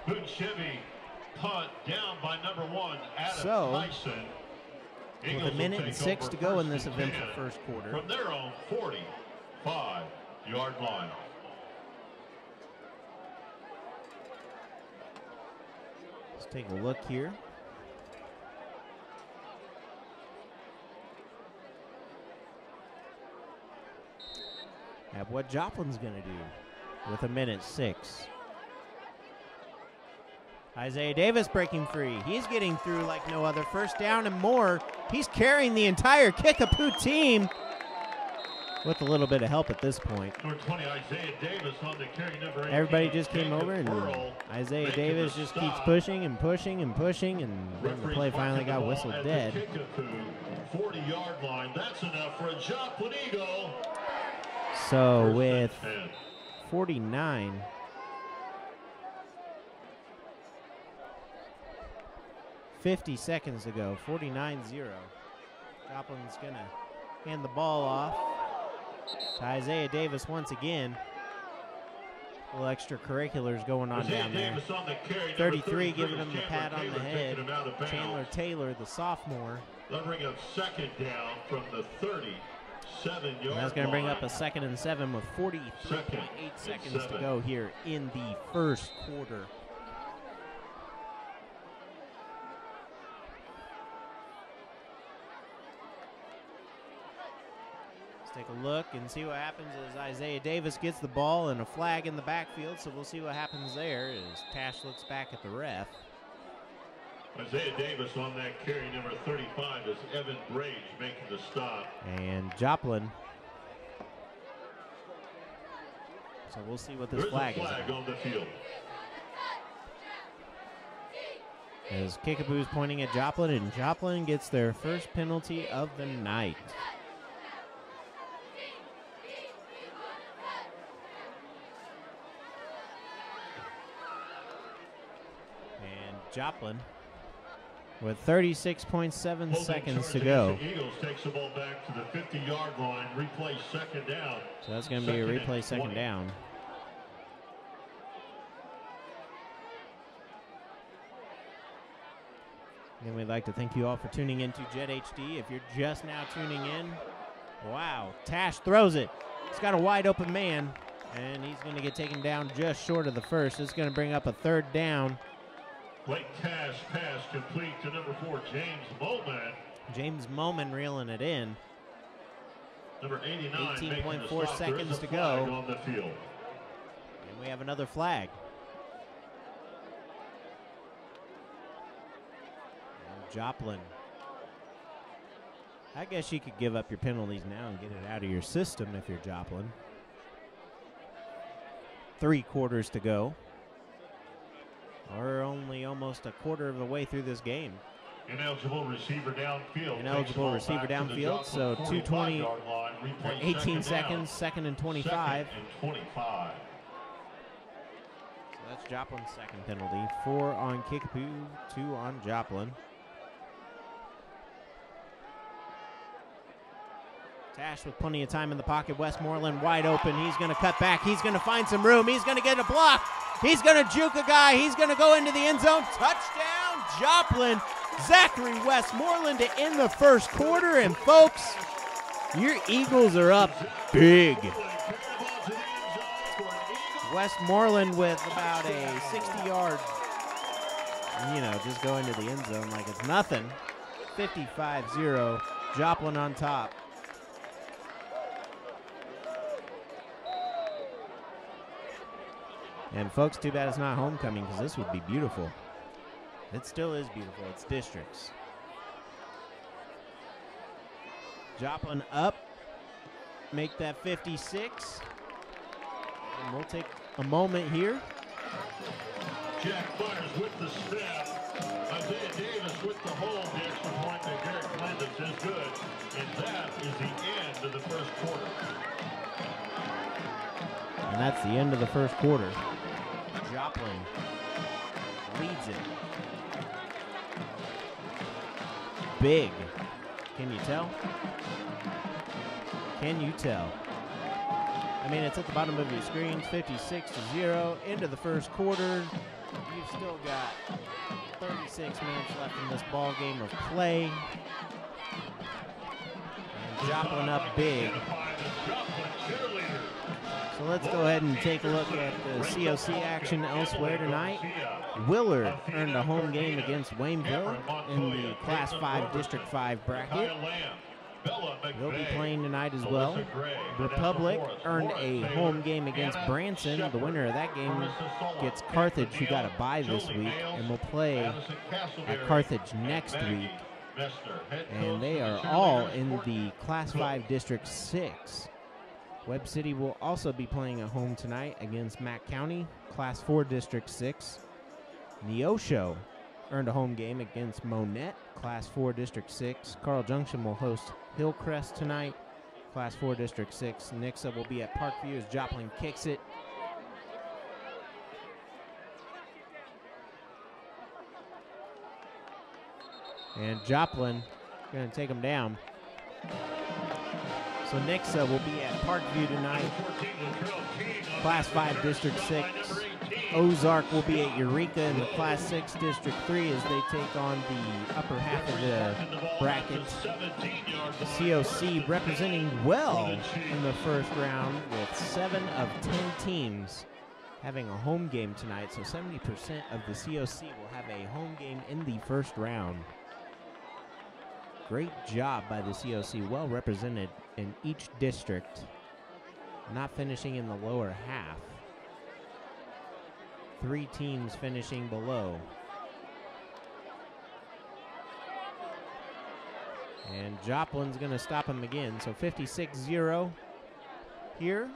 A: Good Chevy punt down by number 1, Adam Tyson.
B: With 1:06 to go in this eventful first quarter.
A: From their own 45-yard line.
B: Let's take a look here. At what Joplin's going to do with 1:06. Isaiah Davis breaking free. He's getting through like no other. First down and more. He's carrying the entire Kicapoo team with a little bit of help at this point.
A: Number 20, Isaiah Davis on the carry. Number 18,
B: everybody just came over, and Isaiah Davis just keeps pushing and pushing and pushing, and then the play finally got whistled dead.
A: 40-yard line. That's enough for a Joplin Eagle.
B: So with 49. 50 seconds to go, 49-0. Joplin's going to hand the ball off to Isaiah Davis once again. A little extracurriculars going on down there. 33 giving him the pat on the head. Chandler Taylor, the sophomore.
A: They'll bring up second down from the 37-yard line.
B: That's going to bring up a 2nd and 7 with 43.8 seconds to go here in the first quarter. Take a look and see what happens as Isaiah Davis gets the ball and a flag in the backfield, so we'll see what happens there as Tash looks back at the ref.
A: Isaiah Davis on that carry, number 35, is Evan Brage making the stop.
B: And Joplin. So we'll see what this flag is.
A: Flag on the field.
B: As Kicapoo is pointing at Joplin, and Joplin gets their first penalty of the night. And Joplin with 36.7 seconds to go.
A: The Eagles takes the ball back to the 50-yard line, replay second down.
B: So that's going to be a replay second down. And we'd like to thank you all for tuning in to Jet HD. If you're just now tuning in, wow, Tash throws it. He's got a wide open man, and he's going to get taken down just short of the first. It's going to bring up a third down.
A: Blake Tash pass complete to number 4, James Moman.
B: James Moman reeling it in.
A: Number 89.
B: 18.4 seconds to go.
A: On the field.
B: And we have another flag. And Joplin. I guess you could give up your penalties now and get it out of your system if you're Joplin. 3 quarters to go. We're only almost a quarter of the way through this game.
A: Ineligible receiver downfield.
B: Ineligible receiver downfield, so 2:20, 18 seconds, second and 25.
A: Second and 25.
B: So that's Joplin's second penalty. 4 on Kicapoo, 2 on Joplin. Tash with plenty of time in the pocket. Westmoreland wide open. He's going to cut back. He's going to find some room. He's going to get a block. He's going to juke a guy. He's going to go into the end zone. Touchdown, Joplin. Zachary Westmoreland to end the first quarter. And, folks, your Eagles are up big. Westmoreland with about a 60-yard, just go into the end zone like it's nothing. 55-0. Joplin on top. And, folks, too bad it's not homecoming because this would be beautiful. It still is beautiful. It's districts. Joplin up. Make that 56. And we'll take a moment here.
A: Jack Myers with the snap. Isaiah Davis with the hold. The extra point that Derek Clemens is good. And that is the end of the first quarter.
B: And that's the end of the first quarter. Joplin leads it. Big. Can you tell? Can you tell? I mean, it's at the bottom of your screen, 56-0, into the first quarter. You've still got 36 minutes left in this ball game of play. And Joplin up big. So let's go ahead and take a look at the COC action elsewhere tonight. Willard earned a home game against Wayneville in the Class 5 District 5 bracket. They'll be playing tonight as well. Republic earned a home game against Branson. The winner of that game gets Carthage, who got a bye this week, and will play at Carthage next week. And they are all in the Class 5 District 6. Webb City will also be playing at home tonight against Mack County, Class 4 District 6. Neosho earned a home game against Monette, Class 4 District 6. Carl Junction will host Hillcrest tonight, Class 4 District 6. Nixa will be at Parkview as Joplin kicks it. And Joplin going to take them down. So Nixa will be at Parkview tonight, Class 5 District 6. Ozark will be at Eureka in the Class 6 District 3 as they take on the upper half of the bracket. COC representing well in the first round with 7 of 10 teams having a home game tonight. So 70% of the COC will have a home game in the first round. Great job by the COC, well represented in each district, not finishing in the lower half. 3 teams finishing below. And Joplin's going to stop him again, so 56-0 here.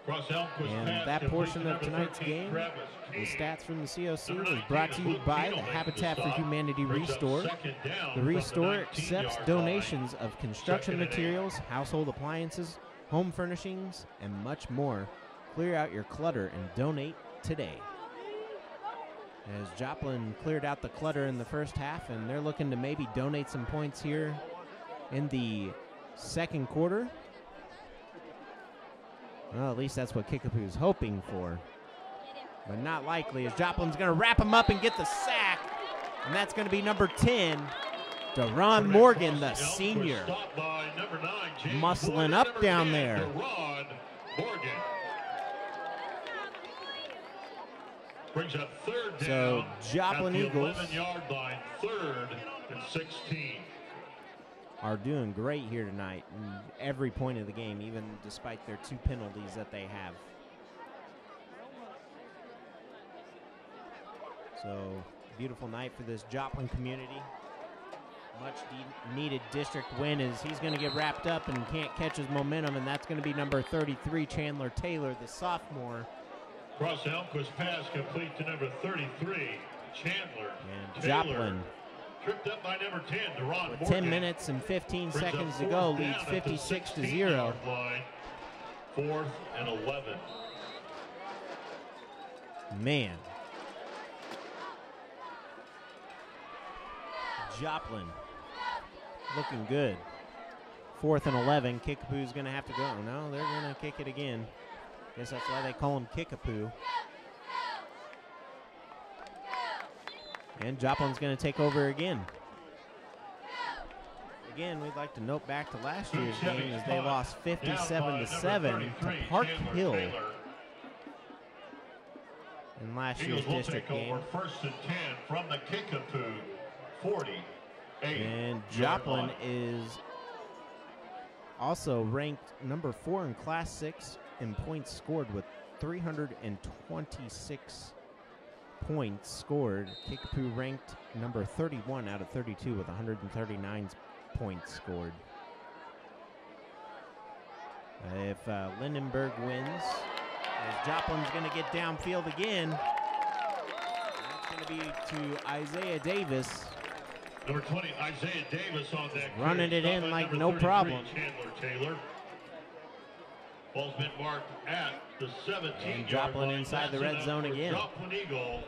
B: And that portion of tonight's game, the stats from the COC, was brought to you by the Habitat for Humanity Restore. The Restore accepts donations of construction materials, household appliances, home furnishings, and much more. Clear out your clutter and donate today. As Joplin cleared out the clutter in the first half, and they're looking to maybe donate some points here in the second quarter. Well, at least that's what Kicapoo's hoping for. But not likely, as Joplin's going to wrap him up and get the sack. And that's going to be number 10, Deron Morgan, the senior. Muscling up down there.
A: Brings up third down.
B: So Joplin Eagles
A: 11-yard line, 3rd and 16.
B: Are doing great here tonight in every point of the game, even despite their 2 penalties that they have. So, beautiful night for this Joplin community. Much needed district win as he's going to get wrapped up and can't catch his momentum, and that's going to be number 33, Chandler Taylor, the sophomore.
A: Cross Elmquist pass complete to number 33, Chandler
B: And
A: Taylor.
B: Joplin,
A: Tripped up by number 10, Deron
B: with
A: Morgan.
B: 10 minutes and 15 seconds to go, leads 56-0.
A: 4th and 11.
B: Man. Joplin looking good. 4th and 11. Kicapoo's going to have to go. No, they're going to kick it again. Guess that's why they call him Kicapoo. And Joplin's going to take over again. Again, we'd like to note back to last year's game as they lost 57-7 to Park Hill in last year's district game.
A: 1st and 10 from the Kicapoo 48.
B: And Joplin is also ranked number 4 in Class 6 in points scored with 326 points scored. Kicapoo ranked number 31 out of 32 with 139 points scored. If Lindenberg wins, as Joplin's going to get downfield again, that's going to be to Isaiah Davis.
A: Number 20, Isaiah Davis on that.
B: Running it in like no problem.
A: Chandler Taylor. Ball's been marked at the 17.
B: And Joplin inside the red zone again.
A: Joplin Eagle.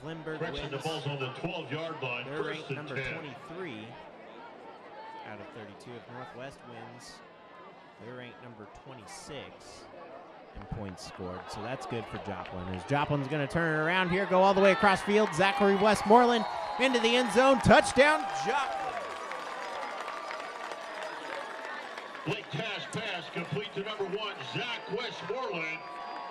B: Lindenberg
A: Correction, the
B: wins.
A: ball's on the 12-yard line.
B: They're
A: 1st
B: ranked
A: and
B: number
A: 10.
B: 23 out of 32. If Northwest wins, they're ranked number 26 in points scored. So that's good for Joplin. As Joplin's going to turn it around here, go all the way across field. Zachary Westmoreland into the end zone. Touchdown, Joplin.
A: Late cash pass complete to number 1, Zach Westmoreland.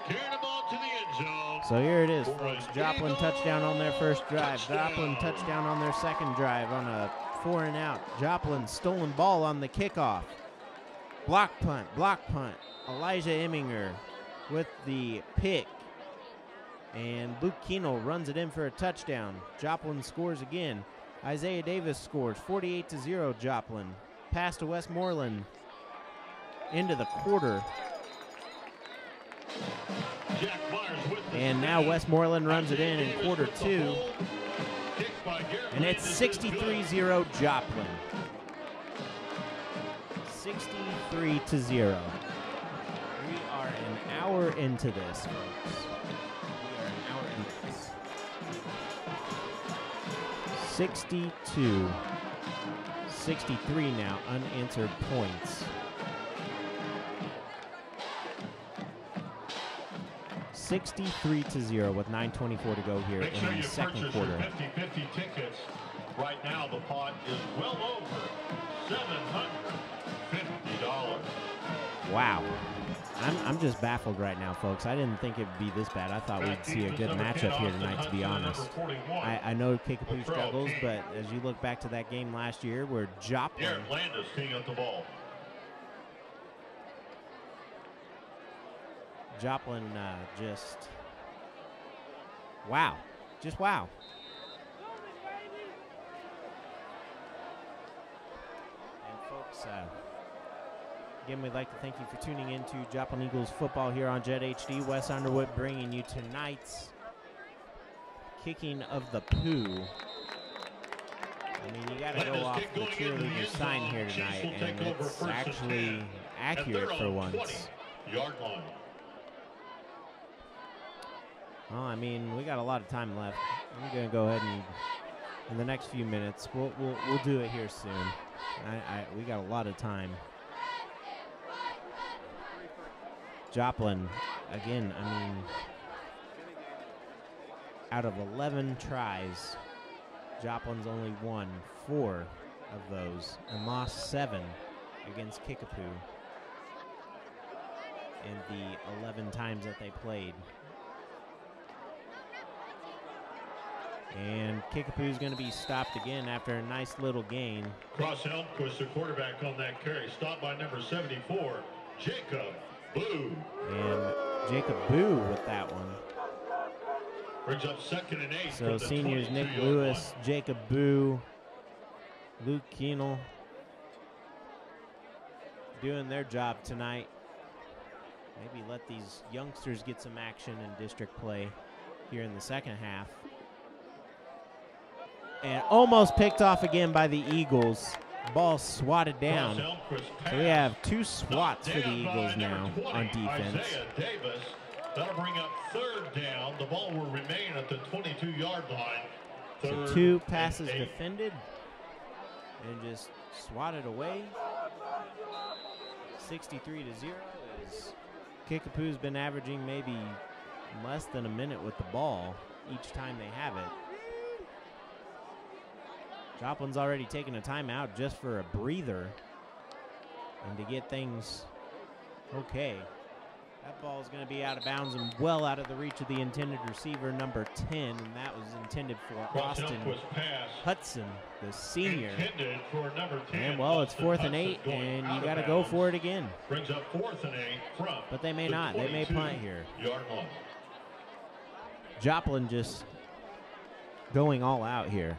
A: Carrying the ball to the end zone.
B: So here it is, folks. Joplin touchdown on their first drive. Joplin touchdown on their second drive on a 4 and out. Joplin stolen ball on the kickoff. Block punt. Elijah Emminger with the pick. And Luke Keno runs it in for a touchdown. Joplin scores again. Isaiah Davis scores 48-0 Joplin. Pass to Westmoreland into the quarter. And now Westmoreland runs it in quarter 2. And it's 63-0 Joplin. 63-0. We are an hour into this, folks. We are an hour into this. 62. 63 now, unanswered points. 63-0 with 9:24 to go here in the second quarter.
A: 50-50 tickets. Right now, the pot is well over $750.
B: Wow. I'm just baffled right now, folks. I didn't think it would be this bad. I thought we'd see a good matchup here tonight, to be honest. I know Kicapoo struggles, but as you look back to that game last year where Joplin just wow. Just wow. And folks, again, we'd like to thank you for tuning in to Joplin Eagles football here on Jet HD. Wes Underwood bringing you tonight's kicking of the poo. I mean, you got to go off the cheerleader sign here tonight, and it's actually accurate for once.
A: Yard line.
B: Well, I mean, we got a lot of time left. I'm going to go ahead and, in the next few minutes, we'll do it here soon. We got a lot of time. Joplin, again, I mean, out of 11 tries, Joplin's only won 4 of those and lost 7 against Kicapoo in the 11 times that they played. And Kickapoo's going to be stopped again after a nice little gain.
A: Cross Elmquist, the quarterback on that carry. Stopped by number 74, Kicapoo.
B: And Kicapoo with that one.
A: Brings up 2nd and 8.
B: So seniors Nick Lewis, Kicapoo, Luke Keenel doing their job tonight. Maybe let these youngsters get some action in district play here in the second half. And almost picked off again by the Eagles. Ball swatted down. So we have 2 swats for the Eagles now on defense.
A: That'll bring up 3rd down. The ball will remain at the 22-yard line.
B: So 2 passes defended and just swatted away. 63-0 is Kickapoo's been averaging maybe less than a minute with the ball each time they have it. Joplin's already taken a timeout just for a breather and to get things okay. That ball is going to be out of bounds and well out of the reach of the intended receiver, number 10, and that was intended for Austin Hudson, the senior.
A: For number 10,
B: and well, it's 4th and 8, and you got to go for it again.
A: Brings up 4th and 8 from
B: but they may not. They may punt here. Joplin just going all out here.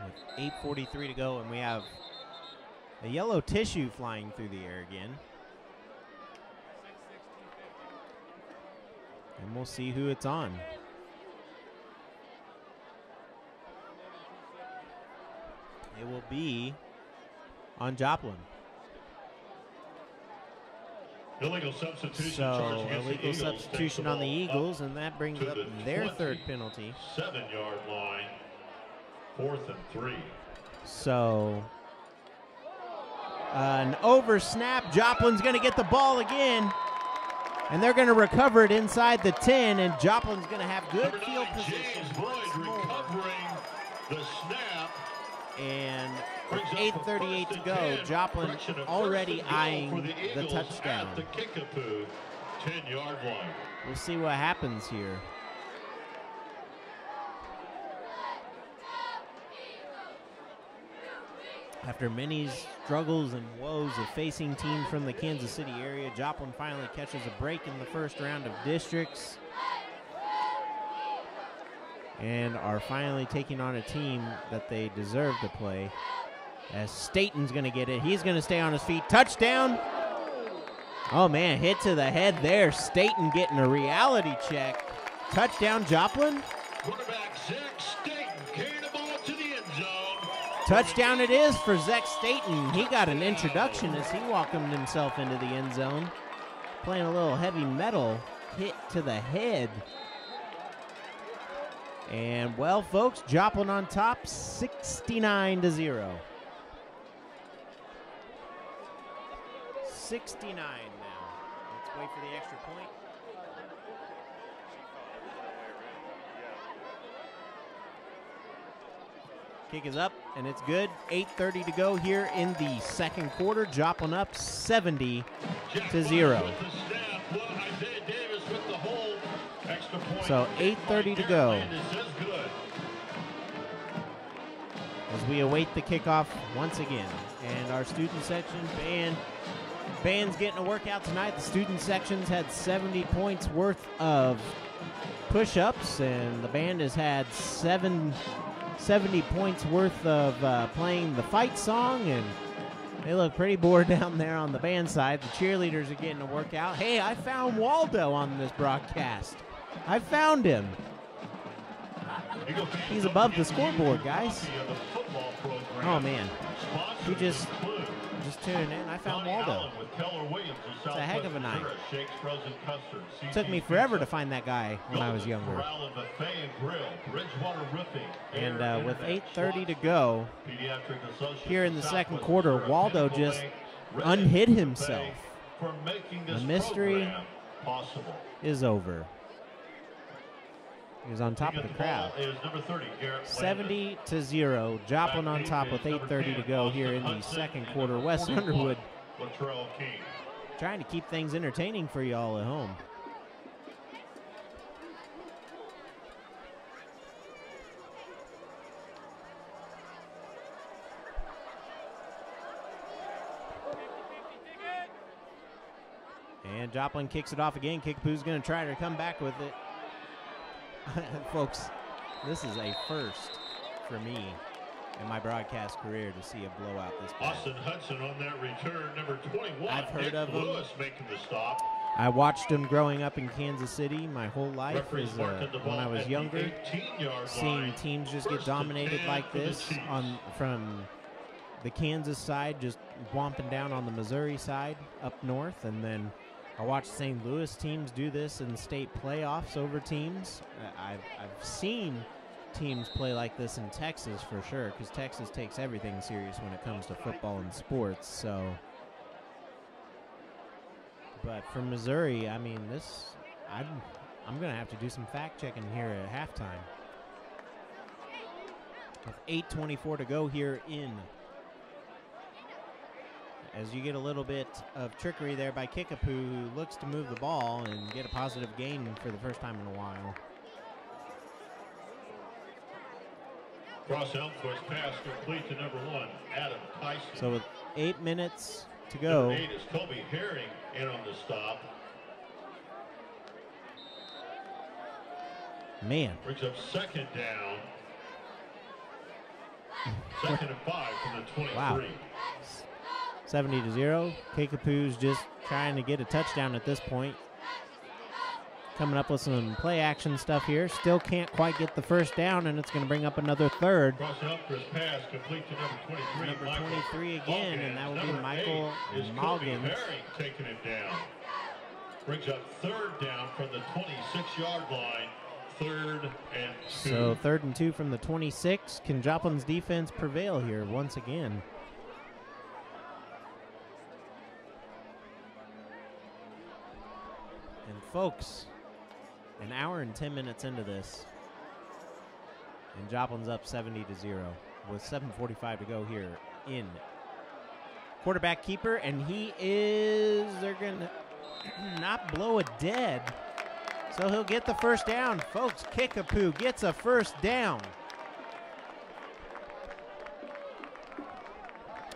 B: With 8:43 to go, and we have a yellow tissue flying through the air again. And we'll see who it's on. It will be on Joplin.
A: Illegal substitution.
B: So illegal substitution on the Eagles, and that brings up their 3rd penalty.
A: 7-yard line. 4th and 3.
B: So an over snap. Joplin's going to get the ball again, and they're going to recover it inside the 10, and Joplin's going to have good field position.
A: Recovering the snap.
B: And with 8:38 to go, Joplin already eyeing the touchdown.
A: At the Kicapoo 10-yard line.
B: We'll see what happens here. After many struggles and woes of facing teams from the Kansas City area, Joplin finally catches a break in the first round of districts and are finally taking on a team that they deserve to play. As Staten's going to get it. He's going to stay on his feet. Touchdown. Oh, man, hit to the head there. Staten getting a reality check. Touchdown, Joplin.
A: Quarterback Zach Staten carrying the ball to the end zone.
B: Touchdown it is for Zach Staten. He got an introduction as he welcomed himself into the end zone. Playing a little heavy metal hit to the head. And, well, folks, Joplin on top, 69-0. 69 now. Let's wait for the extra point. Kick is up, and it's good. 8:30 to go here in the second quarter. Joplin up 70-0. So 8:30 to go as we await the kickoff once again. And our student section band's getting a workout tonight. The student sections had 70 points worth of push-ups, and the band has had 70 points worth of playing the fight song, and they look pretty bored down there on the band side. The cheerleaders are getting a workout. Hey, I found Waldo on this broadcast. I found him. He's above the scoreboard, guys. Oh, man. He just tuned in. I found Waldo. It's a heck of a night. Took me forever to find that guy when I was younger. And with 8:30 to go here in the second quarter, Waldo just unhid himself. The mystery is over. He was on top of the crowd. 70-0. Joplin on top with 8:30 to go here in the second quarter. West Underwood trying to keep things entertaining for you all at home. And Joplin kicks it off again. Kicapoo's going to try to come back with it. Folks, this is a first for me in my broadcast career to see a blowout this bad.
A: Austin Hudson on that return, number 21.
B: I've heard of him.
A: Lewis making the stop.
B: I watched him growing up in Kansas City my whole life when I was younger, seeing teams just get dominated like this from the Kansas side, just whomping down on the Missouri side up north, and then I watched St. Louis teams do this in state playoffs over teams. I've seen teams play like this in Texas for sure, because Texas takes everything serious when it comes to football and sports. So, but for Missouri, I mean, I'm going to have to do some fact checking here at halftime. With 8:24 to go here in. As you get a little bit of trickery there by Kicapoo, who looks to move the ball and get a positive gain for the first time in a while.
A: Cross Elmquist pass complete to number 1, Adam Tyson.
B: So with 8 minutes to go.
A: Number 8 is Kobe Herring in on the stop.
B: Man.
A: Brings up second down. Second and 5 from the 23.
B: Wow. 70-0. Kicapoo's just trying to get a touchdown at this point. Coming up with some play action stuff here. Still can't quite get the first down, and it's going to bring up another third.
A: Pass complete to number 23.
B: Number 23 again, and that will be Michael Moggins.
A: Taking it down. Brings up third down from the 26-yard line. 3rd and 2.
B: So 3rd and 2 from the 26. Can Joplin's defense prevail here once again? And folks, an hour and 10 minutes into this, and Joplin's up 70-0 with 7:45 to go here in. Quarterback keeper, and they're going to not blow it dead, so he'll get the first down. Folks, Kicapoo gets a first down.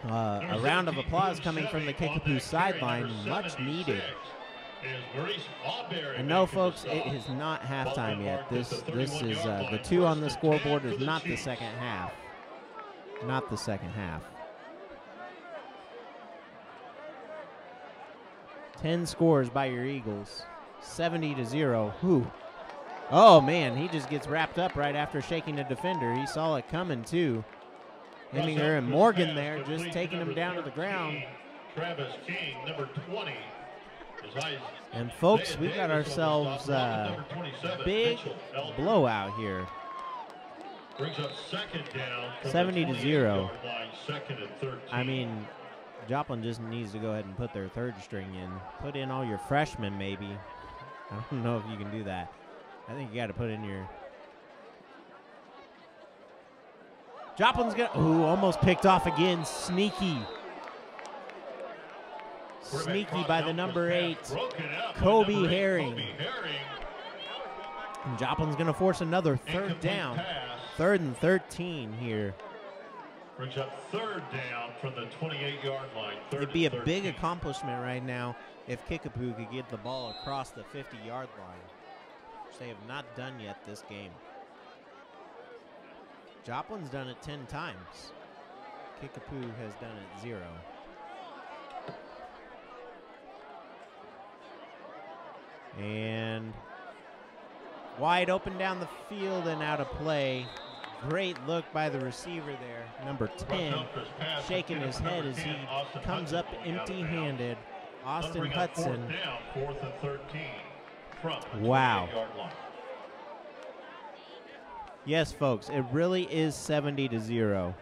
B: A round of applause coming from the Kicapoo sideline, much needed. And no, folks, it is not halftime yet. This is the 2 on the scoreboard is not the second half. Not the second half. 10 scores by your Eagles. 70-0. Whew. Oh, man, he just gets wrapped up right after shaking a defender. He saw it coming, too. Heminger and Morgan there just taking him down to the ground.
A: Travis King, number 20.
B: And folks, we got ourselves a big blowout here.
A: Brings up second down.
B: 70-0. I mean, Joplin just needs to go ahead and put their third string in. Put in all your freshmen, maybe. I don't know if you can do that. I think you got to put in your Joplin's going to, almost picked off again. Sneaky by the number 8, Kobe Herring. And Joplin's going to force another third down. 3rd and 13 here.
A: Brings up 3rd down from the 28-yard line.
B: It'd be a big accomplishment right now if Kicapoo could get the ball across the 50-yard line, which they have not done yet this game. Joplin's done it 10 times. Kicapoo has done it 0. And wide open down the field and out of play. Great look by the receiver there, number 10, shaking his head as he comes up empty-handed. Austin Hudson.
A: 4th and 13 from the
B: wow.
A: 28-yard line.
B: Yes, folks, it really is 70-0.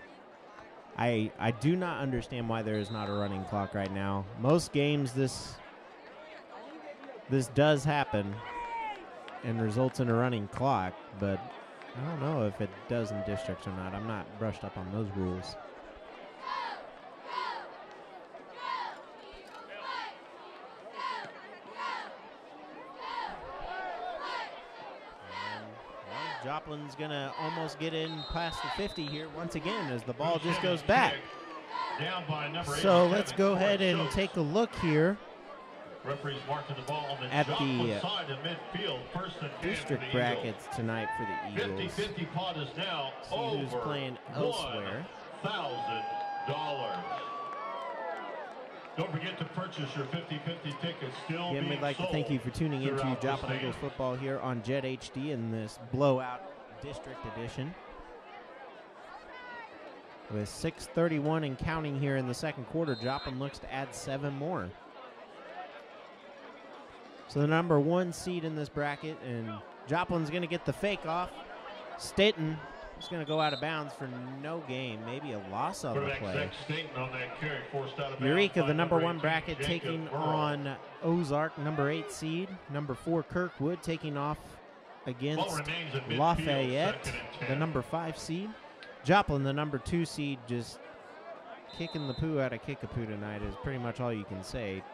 B: I do not understand why there is not a running clock right now. Most games this does happen and results in a running clock, but I don't know if it does in districts or not. I'm not brushed up on those rules. And, well, Joplin's going to almost get in past the 50 here once again as the ball just goes back. So let's go ahead and take a look here at the district brackets tonight for the Eagles. See who's playing elsewhere.
A: Don't forget to purchase your 50/50 tickets.
B: Again, we'd like to thank you for tuning into Joplin Eagles football here on Jet HD in this blowout district edition. With 6:31 and counting here in the second quarter, Joplin looks to add 7 more. So the number 1 seed in this bracket, and Joplin's going to get the fake off. Staten is going to go out of bounds for no gain, maybe a loss on the play. Eureka, the number 1 bracket, taking on Ozark, number 8 seed. Number 4, Kirkwood, taking off against Lafayette, the number 5 seed. Joplin, the number 2 seed, just kicking the poo out of Kicapoo tonight is pretty much all you can say.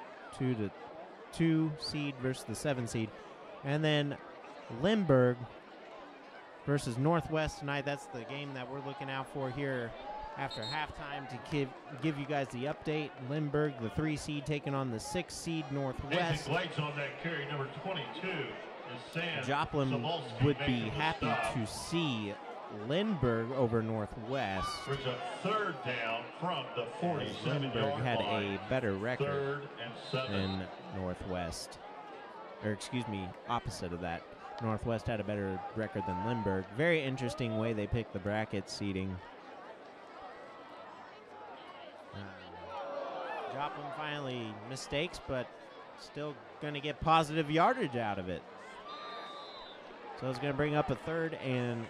B: 2 seed versus the 7 seed. And then Lindbergh versus Northwest tonight. That's the game that we're looking out for here after halftime to give you guys the update. Lindbergh, the 3 seed, taking on the 6 seed Northwest.
A: On that carry, number 22 is
B: Joplin would be happy to see Lindbergh over Northwest.
A: Brings up 3rd down from the 47-yard
B: Lindbergh had
A: line.
B: a better record
A: 3rd and 7
B: than Northwest. Or excuse me, opposite of that. Northwest had a better record than Lindbergh. Very interesting way they picked the bracket seating. Joplin finally mistakes, but still going to get positive yardage out of it. So it's going to bring up a 4th and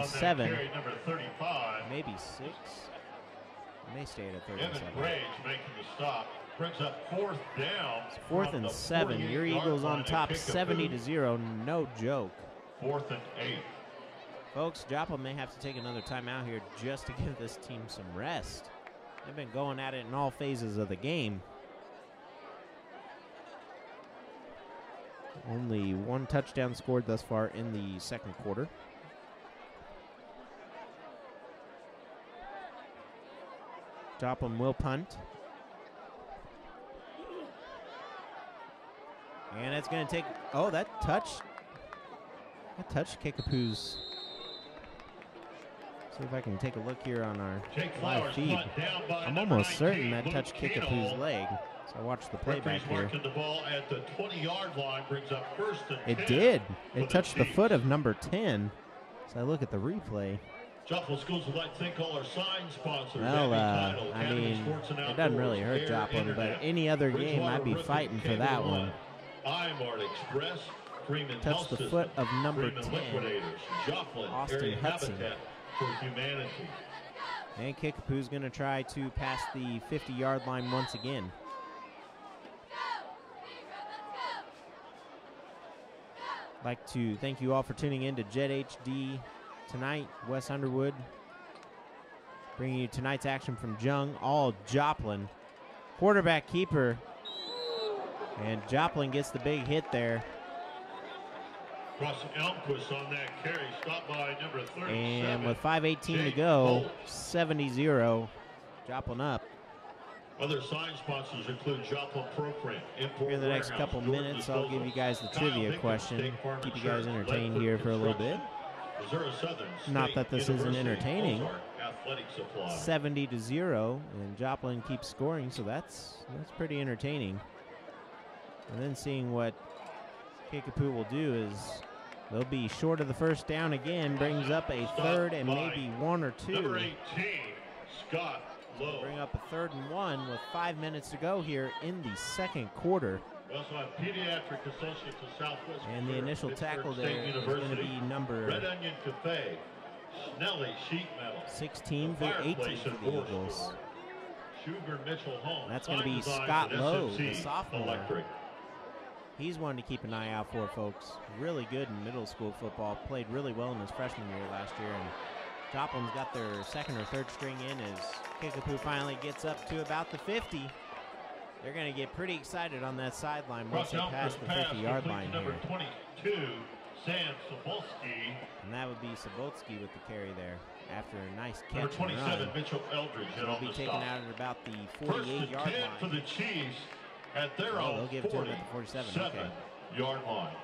B: 7.
A: Carry, number 35.
B: Maybe 6. It may stay at a 3rd and 7.
A: Rage making the stop. Brings up 4th down.
B: It's 4th and 7. Your Eagles on top 70-0. No joke.
A: 4th and 8.
B: Folks, Joplin may have to take another timeout here just to give this team some rest. They've been going at it in all phases of the game. Only 1 touchdown scored thus far in the second quarter. Joplin will punt. And it's going to take, that touched Kicapoo's. See if I can take a look here on our live feed. I'm almost certain that touched Kicapoo's leg. So I watched the playback here.
A: The ball at the 20-yard line, brings up 1st and 10.
B: It did. It touched the foot of number 10. So I look at the replay.
A: Joplin Schools would like to thank all our sign sponsors.
B: Well, I mean, it doesn't really hurt Joplin, but any other game I'd be fighting for that one.
A: Express,
B: touched the foot of number 10, Austin Hudson.
A: For humanity.
B: And Kicapoo's going to try to pass the 50-yard line once again. I'd like to thank you all for tuning in to Jet HD tonight. Wes Underwood Bringing you tonight's action from Jung, all Joplin. Quarterback keeper. And Joplin gets the big hit there.
A: Ross Elmquist on that carry, stopped by number 37.
B: And with 5:18 to go, 70-0, Joplin up.
A: Other sign sponsors include Joplin Proprint,
B: Here in the next couple minutes, I'll give you guys the trivia question. Keep you guys entertained here for a little bit. Not that this isn't entertaining. 70-0, and Joplin keeps scoring, so that's pretty entertaining. And then seeing what Kicapoo will do is they'll be short of the first down again, brings up a third and maybe one or two.
A: Number 18, Scott Lowe.
B: Bring up a 3rd and 1 with 5 minutes to go here in the second quarter.
A: We also have Pediatric Associates of Southwest.
B: And the initial tackle there is going to be number
A: Red Onion Cafe, Snelly Sheet Metal,
B: 16 for 18 for the Eagles.
A: Sugar Mitchell Home.
B: That's going to be Scott Lowe, the sophomore. He's one to keep an eye out for, folks. Really good in middle school football. Played really well in his freshman year last year. And Joplin's got their 2nd or 3rd string in as Kicapoo finally gets up to about the 50. They're going to get pretty excited on that sideline once they pass the 50-yard line here.
A: Number 22, Sam Sobolski.
B: And that would be Sobolski with the carry there after a nice catch.
A: Number 27,
B: and run.
A: Mitchell Eldridge.
B: He'll be taken out at about the 48-yard line.
A: For the Chiefs at their own
B: they'll give it to him at the
A: 47-yard line.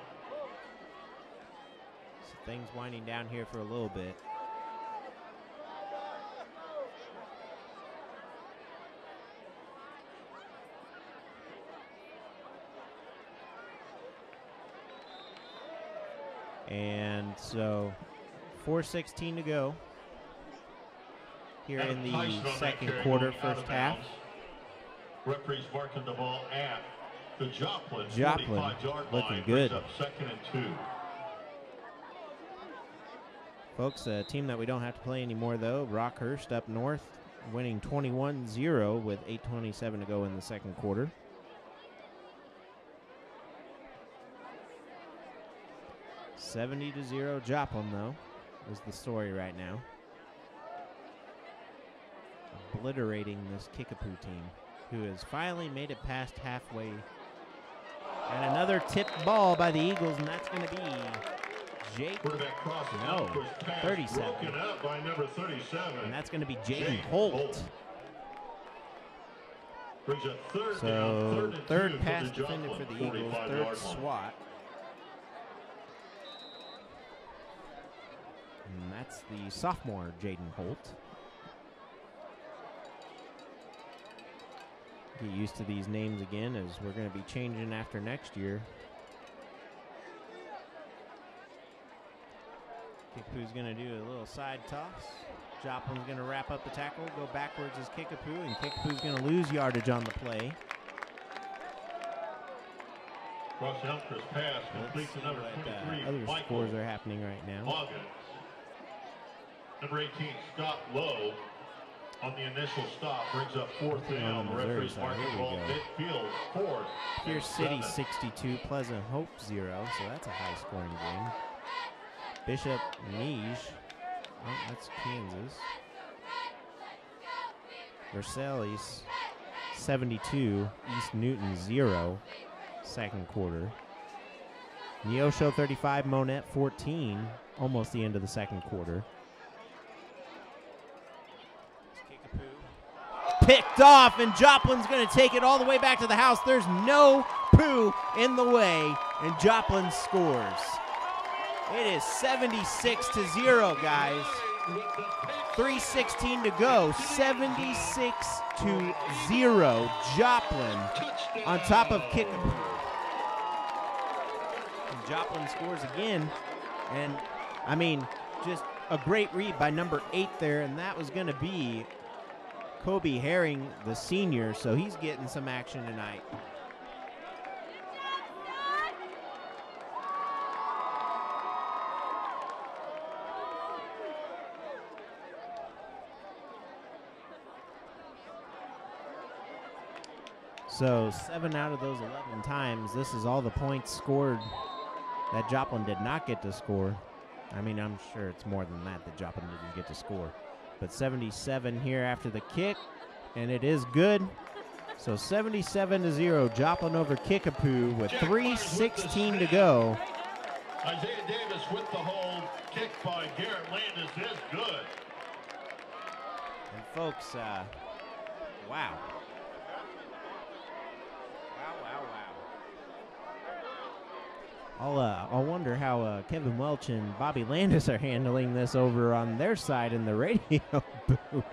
B: So things winding down here for a little bit. And so 4:16 to go here in the second quarter, first half.
A: Referee's marking the ball at the Joplin 45-yard
B: looking
A: line.
B: good.
A: Up 2nd and 2.
B: Folks, a team that we don't have to play anymore, though, Rockhurst up north, winning 21-0 with 8:27 to go in the second quarter. $70-0 Joplin, though, is the story right now. Obliterating this Kicapoo team, who has finally made it past halfway. And another tipped ball by the Eagles, and that's going to be Jake. 37.
A: Up by number 37.
B: And that's going to be Jaden Holt. So third pass defended for the Eagles, 3rd swat. And that's the sophomore, Jaden Holt. Get used to these names again, as we're going to be changing after next year. Kicapoo's going to do a little side toss. Joplin's going to wrap up the tackle, go backwards as Kicapoo, and Kicapoo's going to lose yardage on the play.
A: Cross Elmquist pass complete to number 23.
B: Other scores are happening right now.
A: August. Number 18, Scott Lowe, on the initial stop, brings up 4th down. The referee's marking the ball midfield, 4th.
B: Pierce City 62, Pleasant Hope 0, so that's a high-scoring game. Bishop Nige, oh, that's Kansas. Versailles 72, East Newton 0, second quarter. Neosho 35, Monette 14, almost the end of the second quarter. Picked off, and Joplin's going to take it all the way back to the house. There's no poo in the way, and Joplin scores. It is 76-0, guys. 3:16 to go. 76-0. Joplin on top of Kicapoo. And Joplin scores again, and I mean, just a great read by number 8 there, and that was going to be Kobe Herring, the senior, so he's getting some action tonight. So 7 out of those 11 times, this is all the points scored that Joplin did not get to score. I mean, I'm sure it's more than that Joplin didn't get to score. But 77 here after the kick, and it is good. So 77-0, Joplin over Kicapoo with 3:16 to go.
A: Isaiah Davis with the hold. Kick by Garrett Landis is good.
B: And folks, wow. Wow. I'll wonder how Kevin Welch and Bobby Landis are handling this over on their side in the radio booth.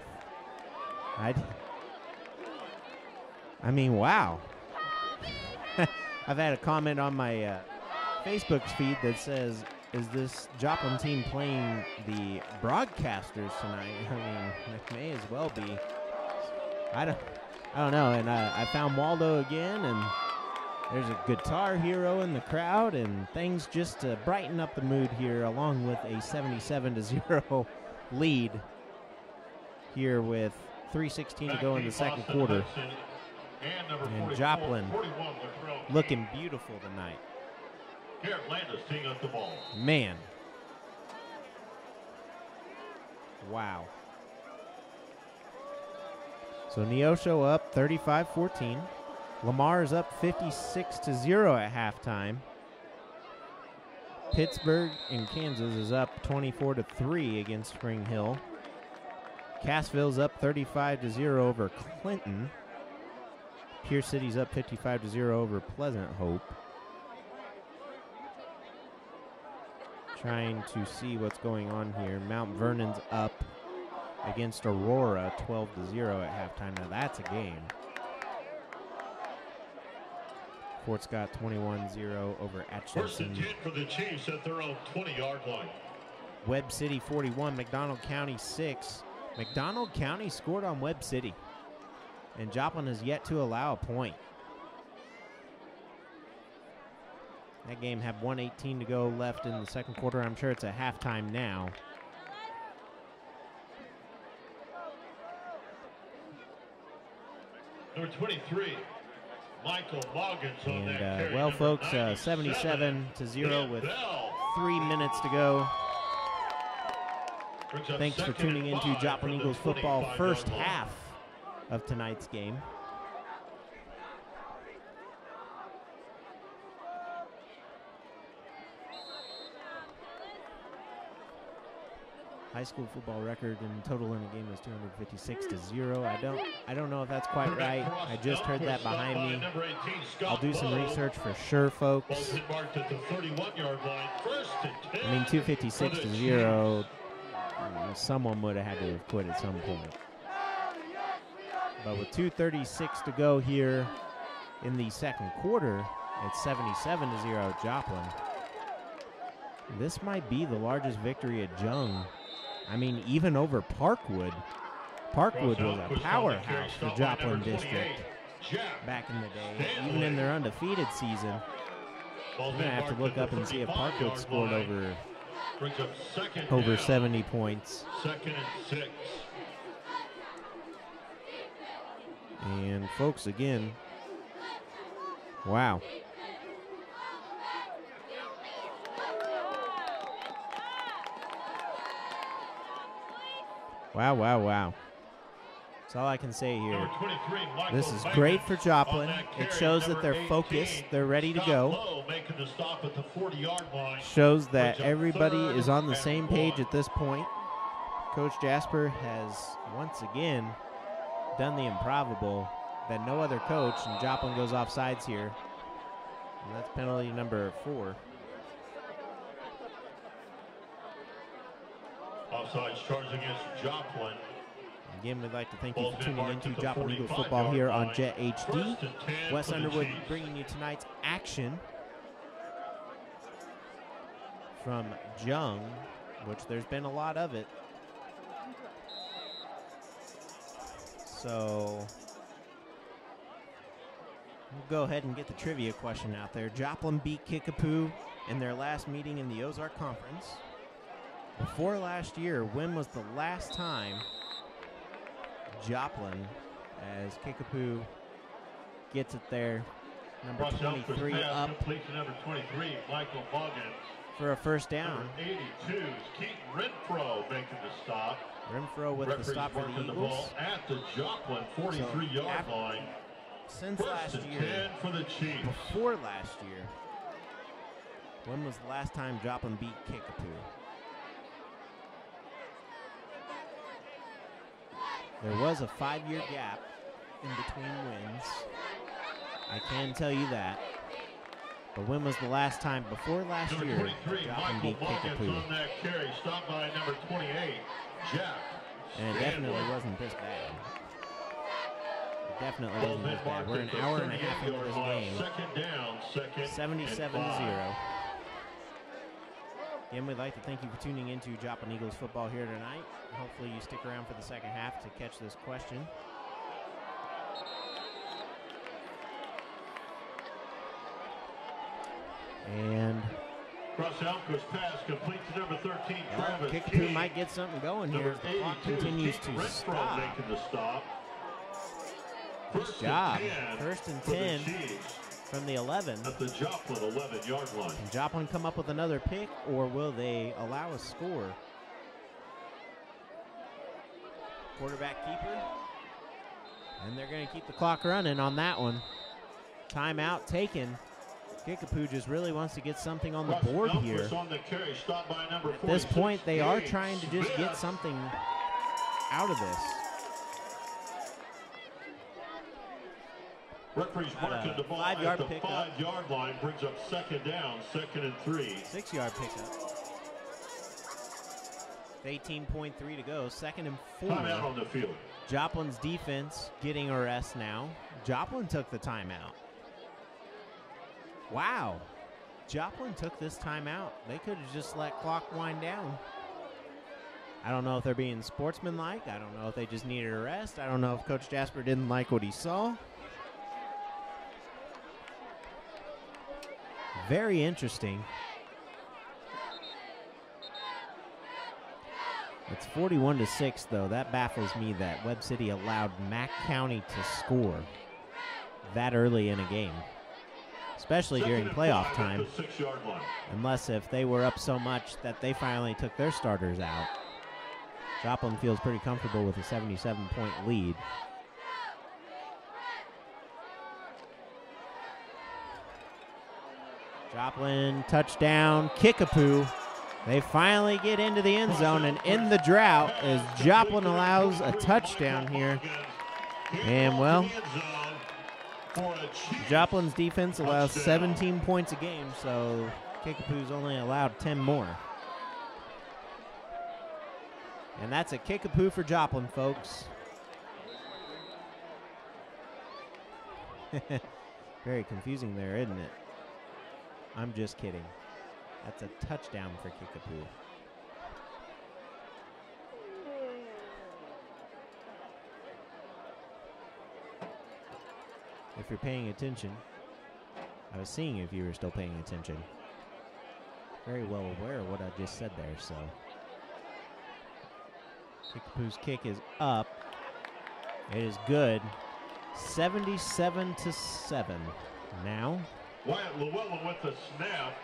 B: I mean, wow. I've had a comment on my Facebook feed that says, is this Joplin team playing the broadcasters tonight? I mean, it may as well be. I don't know. And I found Waldo again, and there's a guitar hero in the crowd, and things just brighten up the mood here, along with a 77-0 lead here with 3:16 to go in the second quarter. And Joplin looking beautiful tonight.
A: Garrett Landis teeing up the ball.
B: Man. Wow. So Neosho up 35-14. Lamar is up 56-0 at halftime. Pittsburgh in Kansas is up 24-3 against Spring Hill. Cassville's up 35-0 over Clinton. Pierce City's up 55-0 over Pleasant Hope. Trying to see what's going on here. Mount Vernon's up against Aurora 12-0 at halftime. Now that's a game. Fort Scott 21-0 over Atchison.
A: First and 10 for the Chiefs at their own 20-yard line.
B: Webb City 41, McDonald County 6. McDonald County scored on Webb City, and Joplin has yet to allow a point. That game had 1:18 to go left in the second quarter. I'm sure it's a halftime now.
A: Number 23, Michael Moggins on that carry.
B: Well, folks, 77-0 with 3 minutes to go. Thanks for tuning into Joplin Eagles football first half of tonight's game. High school football record in total in the game is 256-0. I don't know if that's quite right. I just heard that behind me. I'll do some research for sure, folks. I mean, 256-0. Someone would have had to have quit at some point. But with 2:36 to go here in the second quarter, it's 77-0 Joplin. This might be the largest victory at Jung. I mean, even over Parkwood. Parkwood was a powerhouse for Joplin District back in the day, even in their undefeated season. I'm going to have to look up and see if Parkwood scored over 70 points.
A: Second and 6.
B: And folks, again, wow. Wow, wow, wow. That's all I can say here. This is great for Joplin. It shows that they're focused. They're ready to go. Shows that everybody is on the same page at this point. Coach Jasper has once again done the improbable that no other coach, and Joplin goes off sides here. And that's penalty number 4.
A: Offsides charge against Joplin.
B: Again, we'd like to thank you for tuning into Joplin Eagles football here on Jet HD. Wes Underwood bringing you tonight's action from Jung, which there's been a lot of it. So we'll go ahead and get the trivia question out there. Joplin beat Kicapoo in their last meeting in the Ozark Conference. Before last year, when was the last time Joplin, as Kicapoo gets it there, number 23 up
A: number 23, Michael Moggins,
B: for a first down.
A: Number 82, Keaton Renfro making the stop.
B: Renfro with the stop for the Eagles.
A: At the Joplin 43-yard line.
B: Since last year,
A: for the Chiefs.
B: Before last year, when was the last time Joplin beat Kicapoo? There was a 5-year gap in between wins. I can tell you that. But when was the last time before last year Joplin beat Kicapoo?
A: On that carry, stopped by number 28, Jack.
B: And it definitely wasn't this bad. It definitely wasn't this bad. We're an hour and a half into this game.
A: Second down,
B: 77-0. Again, we'd like to thank you for tuning into Joplin Eagles football here tonight. Hopefully you stick around for the second half to catch this question. And
A: pass complete to number 13, Travis
B: Kicapoo might get something going here. The clock continues to stop. Good job. First and 10 from the 11.
A: At the Joplin 11-yard line.
B: Can Joplin come up with another pick, or will they allow a score? Quarterback keeper. And they're going to keep the clock running on that one. Timeout taken. Kicapoo just really wants to get something on the board here. At this point, they are trying to just get something out of this.
A: Referee's marking the ball at the 5-yard line, brings up second down, 2nd and 3.
B: 6-yard pickup. 18.3 to go, 2nd and 4.
A: Timeout on the field.
B: Joplin's defense getting a rest now. Joplin took the timeout. Wow. Joplin took this timeout. They could have just let clock wind down. I don't know if they're being sportsmanlike. I don't know if they just needed a rest. I don't know if Coach Jasper didn't like what he saw. Very interesting. It's 41-6, though. That baffles me that Webb City allowed Mack County to score that early in a game, especially during playoff time, unless if they were up so much that they finally took their starters out. Joplin feels pretty comfortable with a 77-point lead. Joplin, touchdown, Kicapoo. They finally get into the end zone and in the drought as Joplin allows a touchdown here. And, well, Joplin's defense allows 17 points a game, so Kicapoo's only allowed 10 more. And that's a Kicapoo for Joplin, folks. Very confusing there, isn't it? I'm just kidding. That's a touchdown for Kicapoo. If you're paying attention, I was seeing if you were still paying attention. Very well aware of what I just said there, so. Kicapoo's kick is up. It is good. 77-7 now.
A: Wyatt Llewellyn with the snap.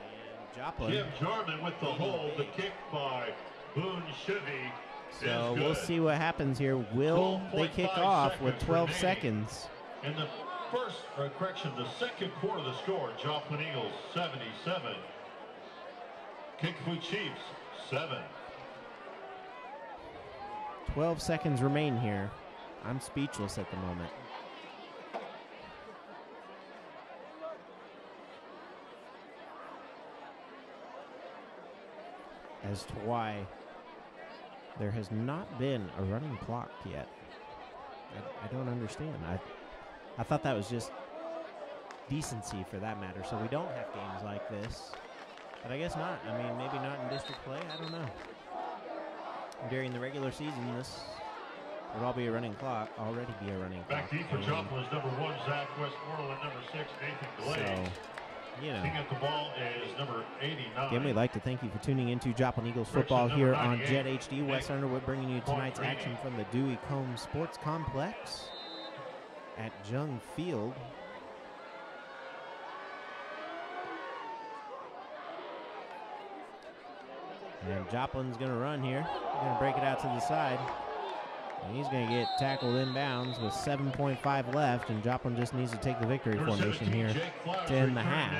B: And Joplin.
A: Jim Jarman with the hold. The kick by Boone Chevy.
B: So we'll see what happens here. Will they kick off with 12 seconds?
A: In the the second quarter of the score, Joplin Eagles 77. Kicapoo Chiefs 7.
B: 12 seconds remain here. I'm speechless at the moment. As to why there has not been a running clock yet. I don't understand. I thought that was just decency for that matter, so we don't have games like this. But I guess not. I mean, maybe not in district play. I don't know. During the regular season, this would all be a running clock. Already be a running clock.
A: Back deep for Joplin is number 1, Zach Westmoreland, number 6, Nathan Glaze.
B: So, you know.
A: At the ball is number 89.
B: Again, we'd like to thank you for tuning into Joplin Eagles football here on Jet HD. Wes Underwood bringing you tonight's action from the Dewey Combs Sports Complex at Jung Field. And Joplin's going to run here. going to break it out to the side. And he's going to get tackled inbounds with 7.5 left, and Joplin just needs to take the victory formation here to end the half.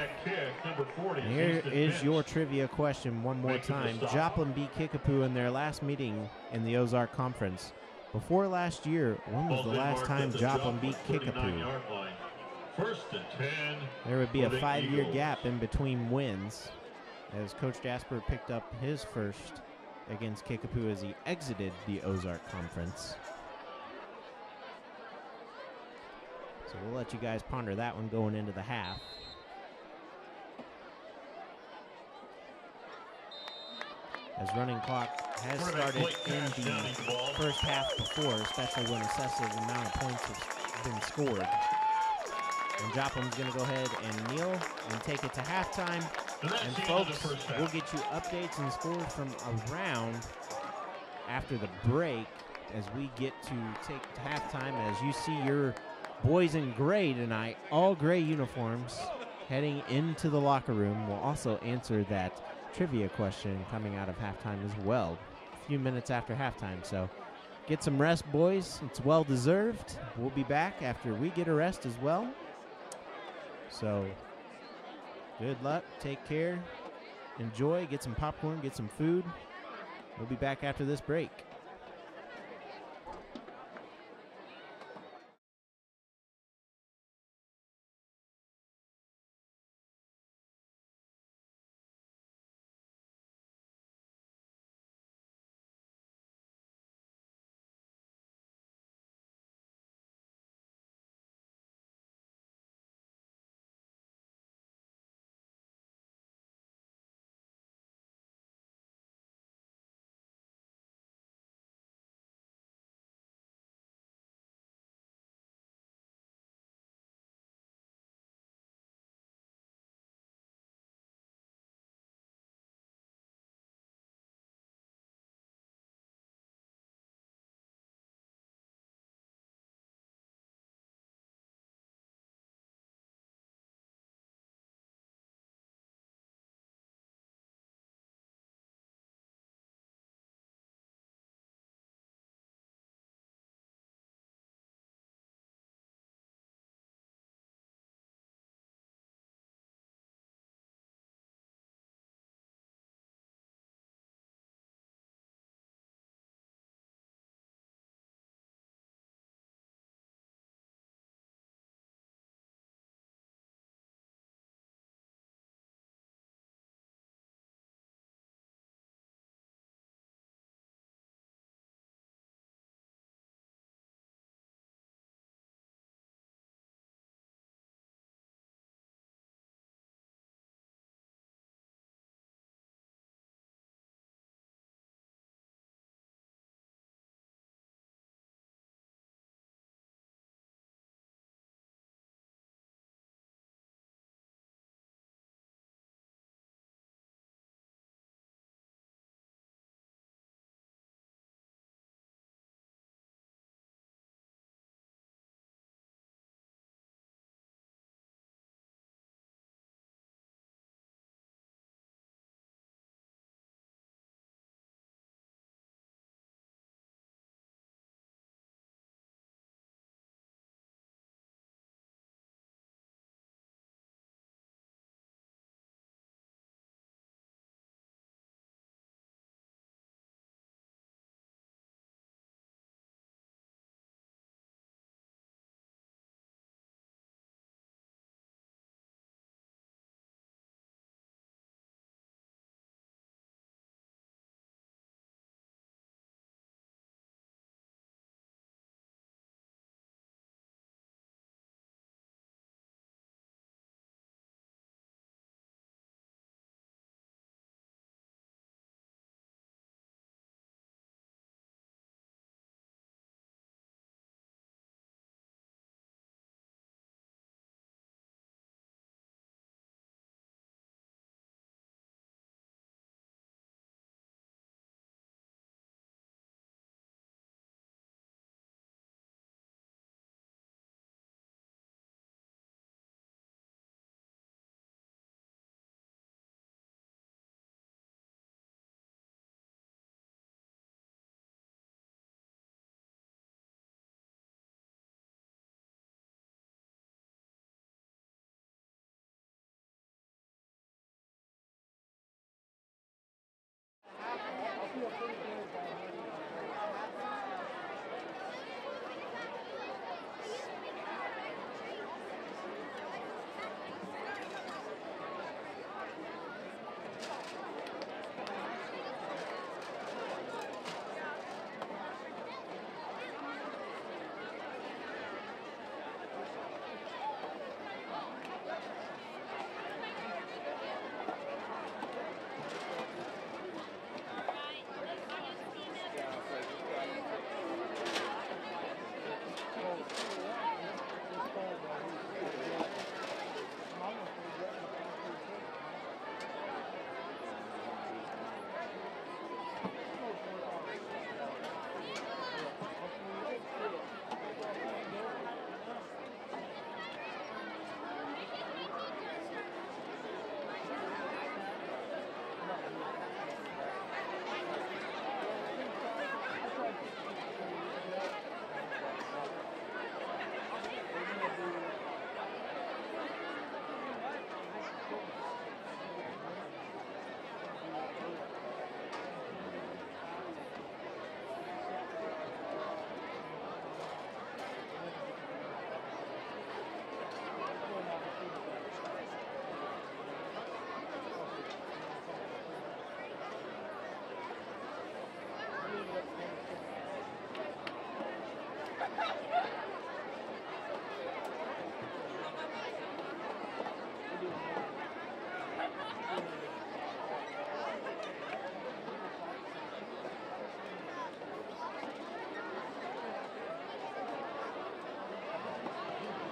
B: And here is your trivia question one more time. Joplin beat Kicapoo in their last meeting in the Ozark Conference. Before last year, when was the last time Joplin beat Kicapoo? There would be a 5-year gap in between wins, as Coach Jasper picked up his first against Kicapoo as he exited the Ozark Conference. So we'll let you guys ponder that one going into the half. As running clock has started in the first half before, especially when excessive amount of points have been scored. And Joplin's going to go ahead and kneel and take it to halftime. And folks, we'll get you updates and scores from around after the break as we get to take to halftime. As you see your boys in gray tonight, all gray uniforms, heading into the locker room. We'll also answer that trivia question coming out of halftime as well, a few minutes after halftime. So get some rest, boys. It's well deserved. We'll be back after we get a rest as well. So good luck, take care, enjoy, get some popcorn, get some food. We'll be back after this break.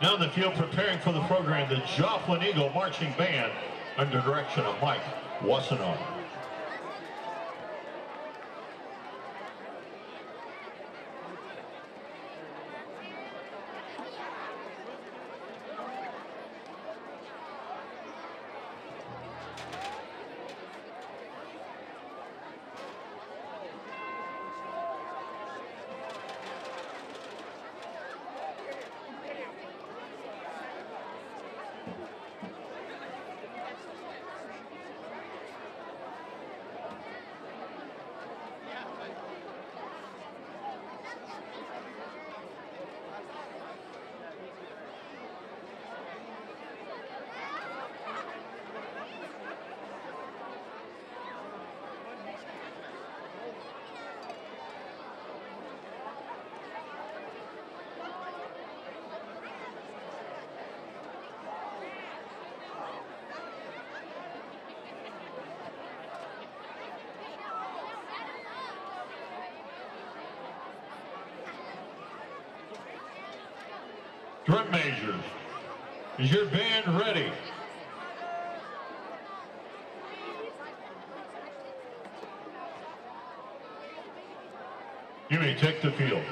A: Now in the field preparing for the program, the Joplin Eagle Marching Band under direction of Mike Wassenaar. Drum majors, is your band ready? You may take the field.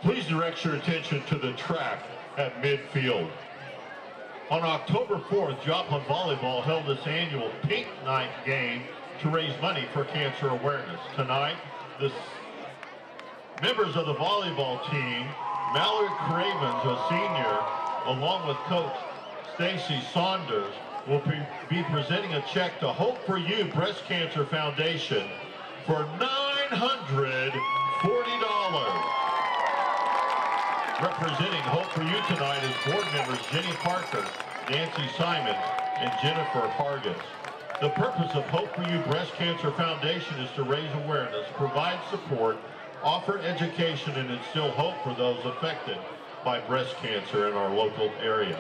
A: Please direct your attention to the track at midfield. On October 4th, Joplin Volleyball held its annual Pink Night game to raise money for cancer awareness. Tonight, the members of the volleyball team, Mallory Cravens, a senior, along with Coach Stacy Saunders, will be presenting a check to Hope for You Breast Cancer Foundation for $940. Representing Hope for You tonight is board members Jenny Parker, Nancy Simon, and Jennifer Hargis. The purpose of Hope for You Breast Cancer Foundation is to raise awareness, provide support, offer education, and instill hope for those affected by breast cancer in our local area.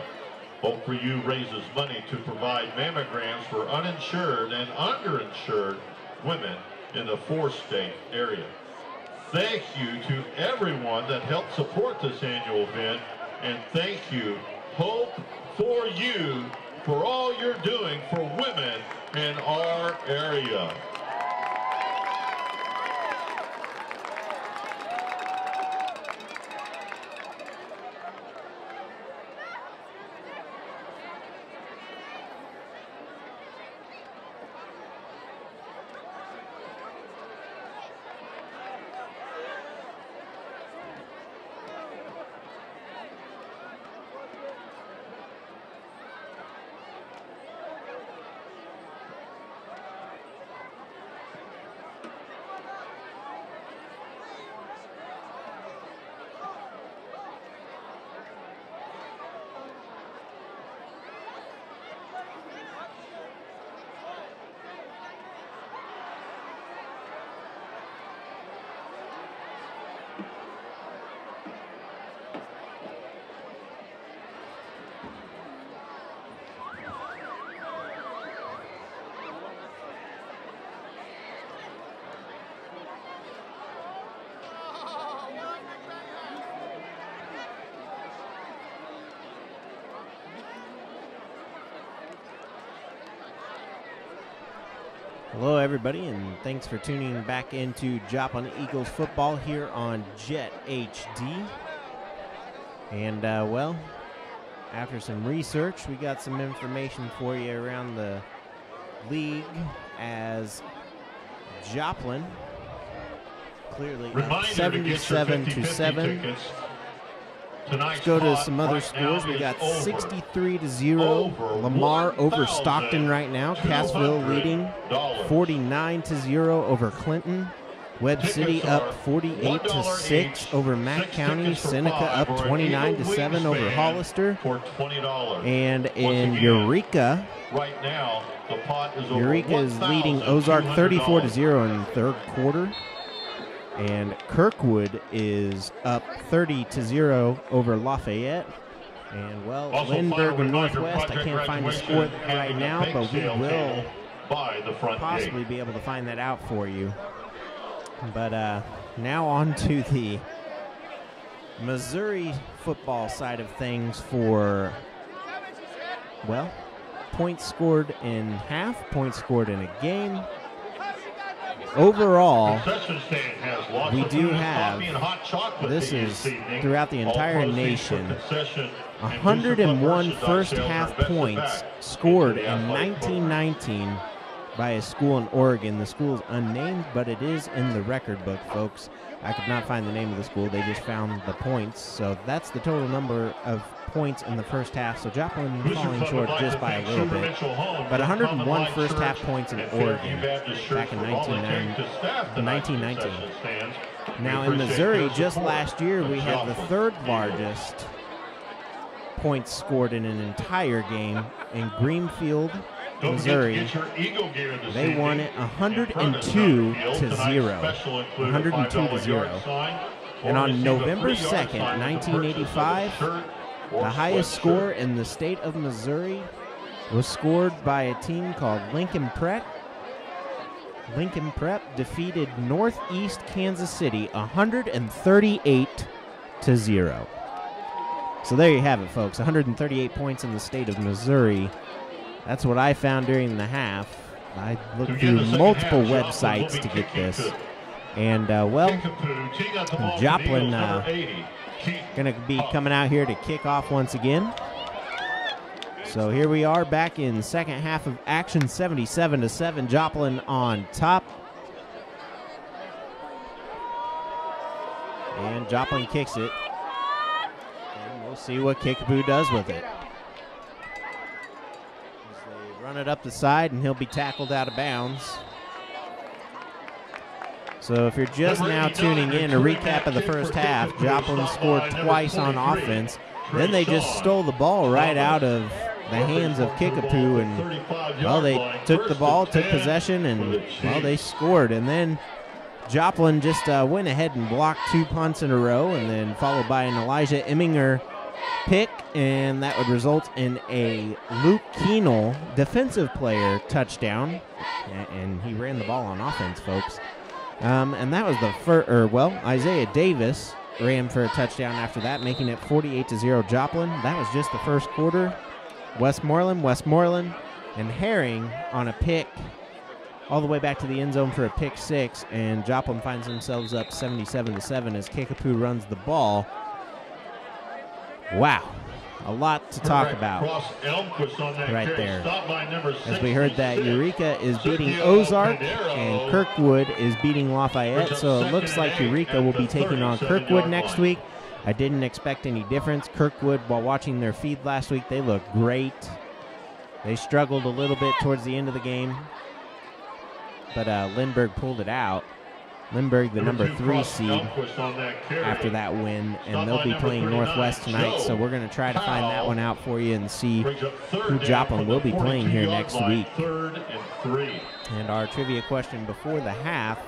A: Hope for You raises money to provide mammograms for uninsured and underinsured women in the 4-state area. Thank you to everyone that helped support this annual event, and thank you, Hope for You, for all you're doing for women in our area.
B: Hello, everybody, and thanks for tuning back into Joplin Eagles football here on Jet HD. And, well, after some research, we got some information for you around the league as Joplin clearly 77-7. Let's go to some other scores. We got 63-0. Lamar over Stockton right now. Cassville leading 49-0 over Clinton. Webb City up 48-6 over Mack County. Seneca up 29-7 over Hollister. And in Eureka, Eureka is leading Ozark 34-0 in the third quarter. And Kirkwood is up 30-0 over Lafayette. And, well, Lindbergh and Northwest, I can't find the score right now, but we will possibly be able to find that out for you. But now on to the Missouri football side of things for, well, points scored in half, points scored in a game. Overall, we do have, this is throughout the entire nation, 101 first-half points scored in 1919 by a school in Oregon. The school is unnamed, but it is in the record book, folks. I could not find the name of the school. They just found the points. So that's the total number of points in the first half. So Joplin falling short just by a little bit. But 101 first-half points in Oregon back in 1919. Now in Missouri, just last year, we had the third largest points scored in an entire game in Greenfield, Missouri. They won it 102-0. 102-0. And on November 2nd, 1985, the highest score in the state of Missouri was scored by a team called Lincoln Prep. Lincoln Prep defeated Northeast Kansas City 138-0. So there you have it, folks. 138 points in the state of Missouri. That's what I found during the half. I looked through multiple websites to get this. And, well, Joplin going to be coming out here to kick off once again. So here we are back in second half of action, 77-7, Joplin on top. And Joplin kicks it. And we'll see what Kicapoo does with it. As they run it up the side, and he'll be tackled out of bounds. So if you're just now tuning in, a recap of the first half, Joplin scored twice on offense. Then they just stole the ball right out of the hands of Kicapoo, and, well, they took the ball, took possession, and, well, they scored. And then Joplin just went ahead and blocked 2 punts in a row, and then followed by an Elijah Emminger pick, and that would result in a Luke Keenel defensive player touchdown, and he ran the ball on offense, folks. And that was the first, Isaiah Davis ran for a touchdown after that, making it 48-0 Joplin. That was just the first quarter. Westmoreland, and Herring on a pick all the way back to the end zone for a pick 6, and Joplin finds themselves up 77-7 as Kicapoo runs the ball. Wow. A lot to talk about right there. As we heard that Eureka is beating Ozark and Kirkwood is beating Lafayette, so it looks like Eureka will be taking on Kirkwood next week. I didn't expect any difference. Kirkwood, while watching their feed last week, they looked great. They struggled a little bit towards the end of the game, but Lindbergh pulled it out. Lindbergh, the number 3 seed after that win, and they'll be playing Northwest tonight, so we're going to try to find that one out for you and see who Joplin will be playing here next week. And our trivia question before the half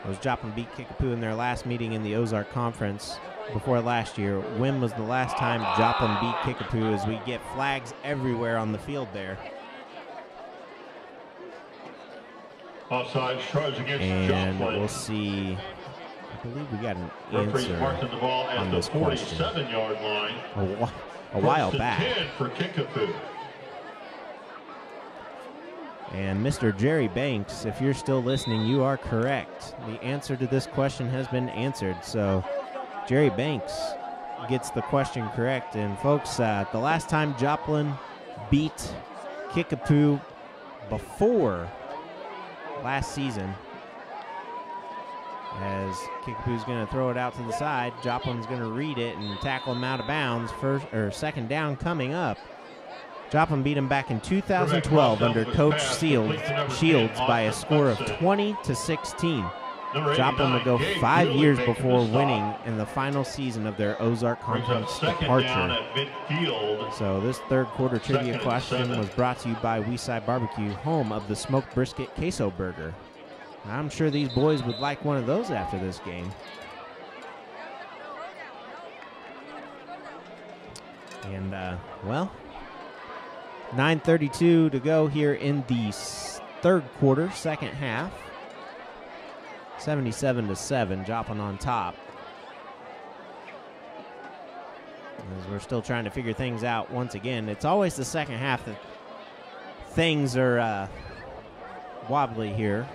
B: was Joplin beat Kicapoo in their last meeting in the Ozark Conference before last year. When was the last time Joplin beat Kicapoo? As we get flags everywhere on the field there.
A: Offside charge against
B: and
A: Joplin.
B: We'll see. I believe we got an answer on this question
A: line.
B: a while back.
A: For Kicapoo.
B: And Mr. Jerry Banks, if you're still listening, you are correct. The answer to this question has been answered. So Jerry Banks gets the question correct. And folks, the last time Joplin beat Kicapoo before last season, as Kickapoo's going to throw it out to the side, Joplin's going to read it and tackle him out of bounds. Second down coming up. Joplin beat him back in 2012 under Coach Shields by a score of 20-16. Joplin would go 5 years before winning in the final season of their Ozark Conference departure. So this third quarter trivia question was brought to you by Weeside Barbecue, home of the smoked brisket queso burger. I'm sure these boys would like one of those after this game. And, well, 9:32 to go here in the third quarter, second half. 77-7, Joplin on top. As we're still trying to figure things out once again. It's always the second half that things are wobbly here.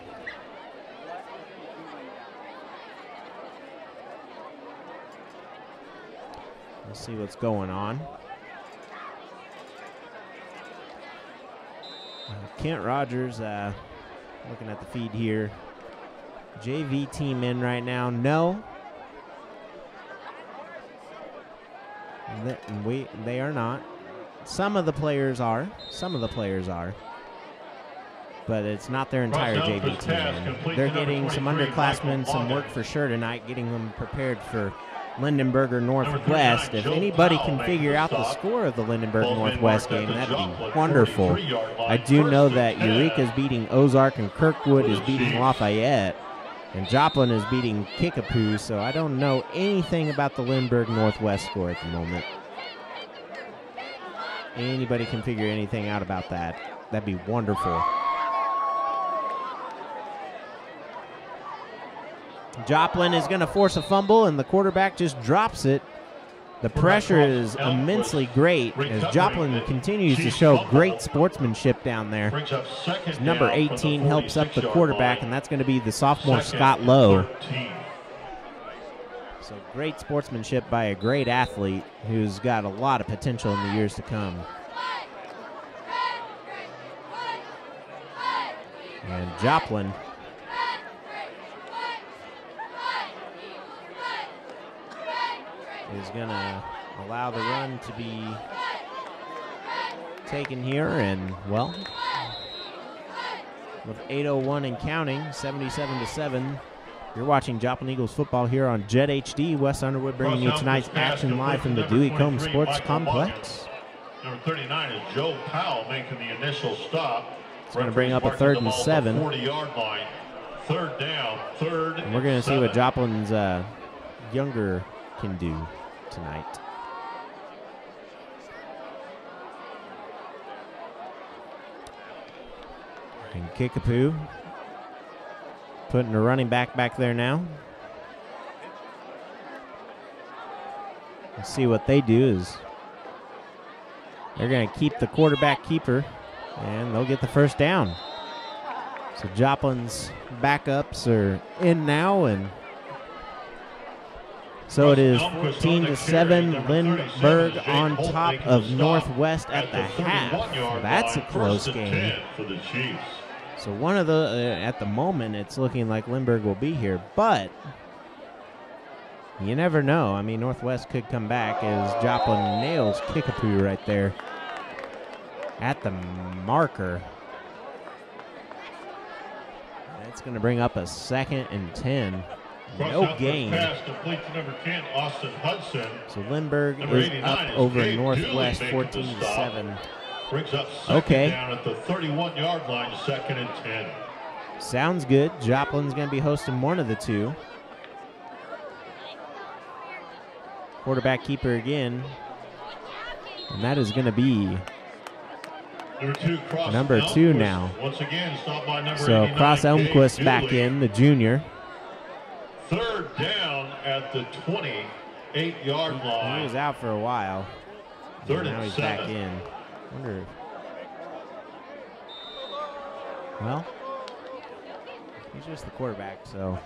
B: Let's see what's going on. Kent Rogers, looking at the feed here. JV team in right now. No. They are not. Some of the players are. But it's not their entire JV team in. They're getting some underclassmen some work for sure tonight, getting them prepared for Lindenberger Northwest. If anybody can figure out the score of the Lindenberger Northwest game, that'd be wonderful. I do know that Eureka is beating Ozark and Kirkwood is beating Lafayette. And Joplin is beating Kicapoo, so I don't know anything about the Lindbergh Northwest score at the moment. Anybody can figure anything out about that, that'd be wonderful. Joplin is going to force a fumble, and the quarterback just drops it. The pressure is immensely great as Joplin continues to show great sportsmanship down there. Number 18 helps up the quarterback, and that's going to be the sophomore Scott Lowe. So great sportsmanship by a great athlete who's got a lot of potential in the years to come. And Joplin is going to allow the run to be taken here, and, well, with 8:01 and counting, 77-7. You're watching Joplin Eagles football here on Jet HD. Wes Underwood bringing you tonight's action live from the Dewey Combs Sports Complex.
A: Number 39 is Joe Powell making the initial stop.
B: It's going to bring up a 3rd and 7.
A: 40-yard line. 3rd down, 3rd.
B: And we're going to see what Joplin's younger can do tonight. And Kicapoo putting a running back there now. Let's see what they do is they're going to keep the quarterback keeper, and they'll get the 1st down. So Joplin's backups are in now, and so it is 14-7. Lindbergh on top of Northwest at the half. That's a close game. So one of the, at the moment, it's looking like Lindbergh will be here, but you never know. I mean, Northwest could come back as Joplin nails Kicapoo right there at the marker. That's going to bring up a 2nd and 10. No gain. So Lindbergh is up over Northwest 14-7.
A: Brings up
B: okay.
A: Down at the 31-yard line, 2nd and 10.
B: Sounds good. Joplin's going to be hosting one of the two. Quarterback keeper again. And that is going to be number 2 now.
A: Once again, stopped by number
B: so Cross Elmquist back in, the junior.
A: 3rd down at the 28-yard line.
B: He was out for a while.
A: 3rd
B: now
A: and
B: he's
A: 7.
B: back in. Wonder if, well, he's just the quarterback, so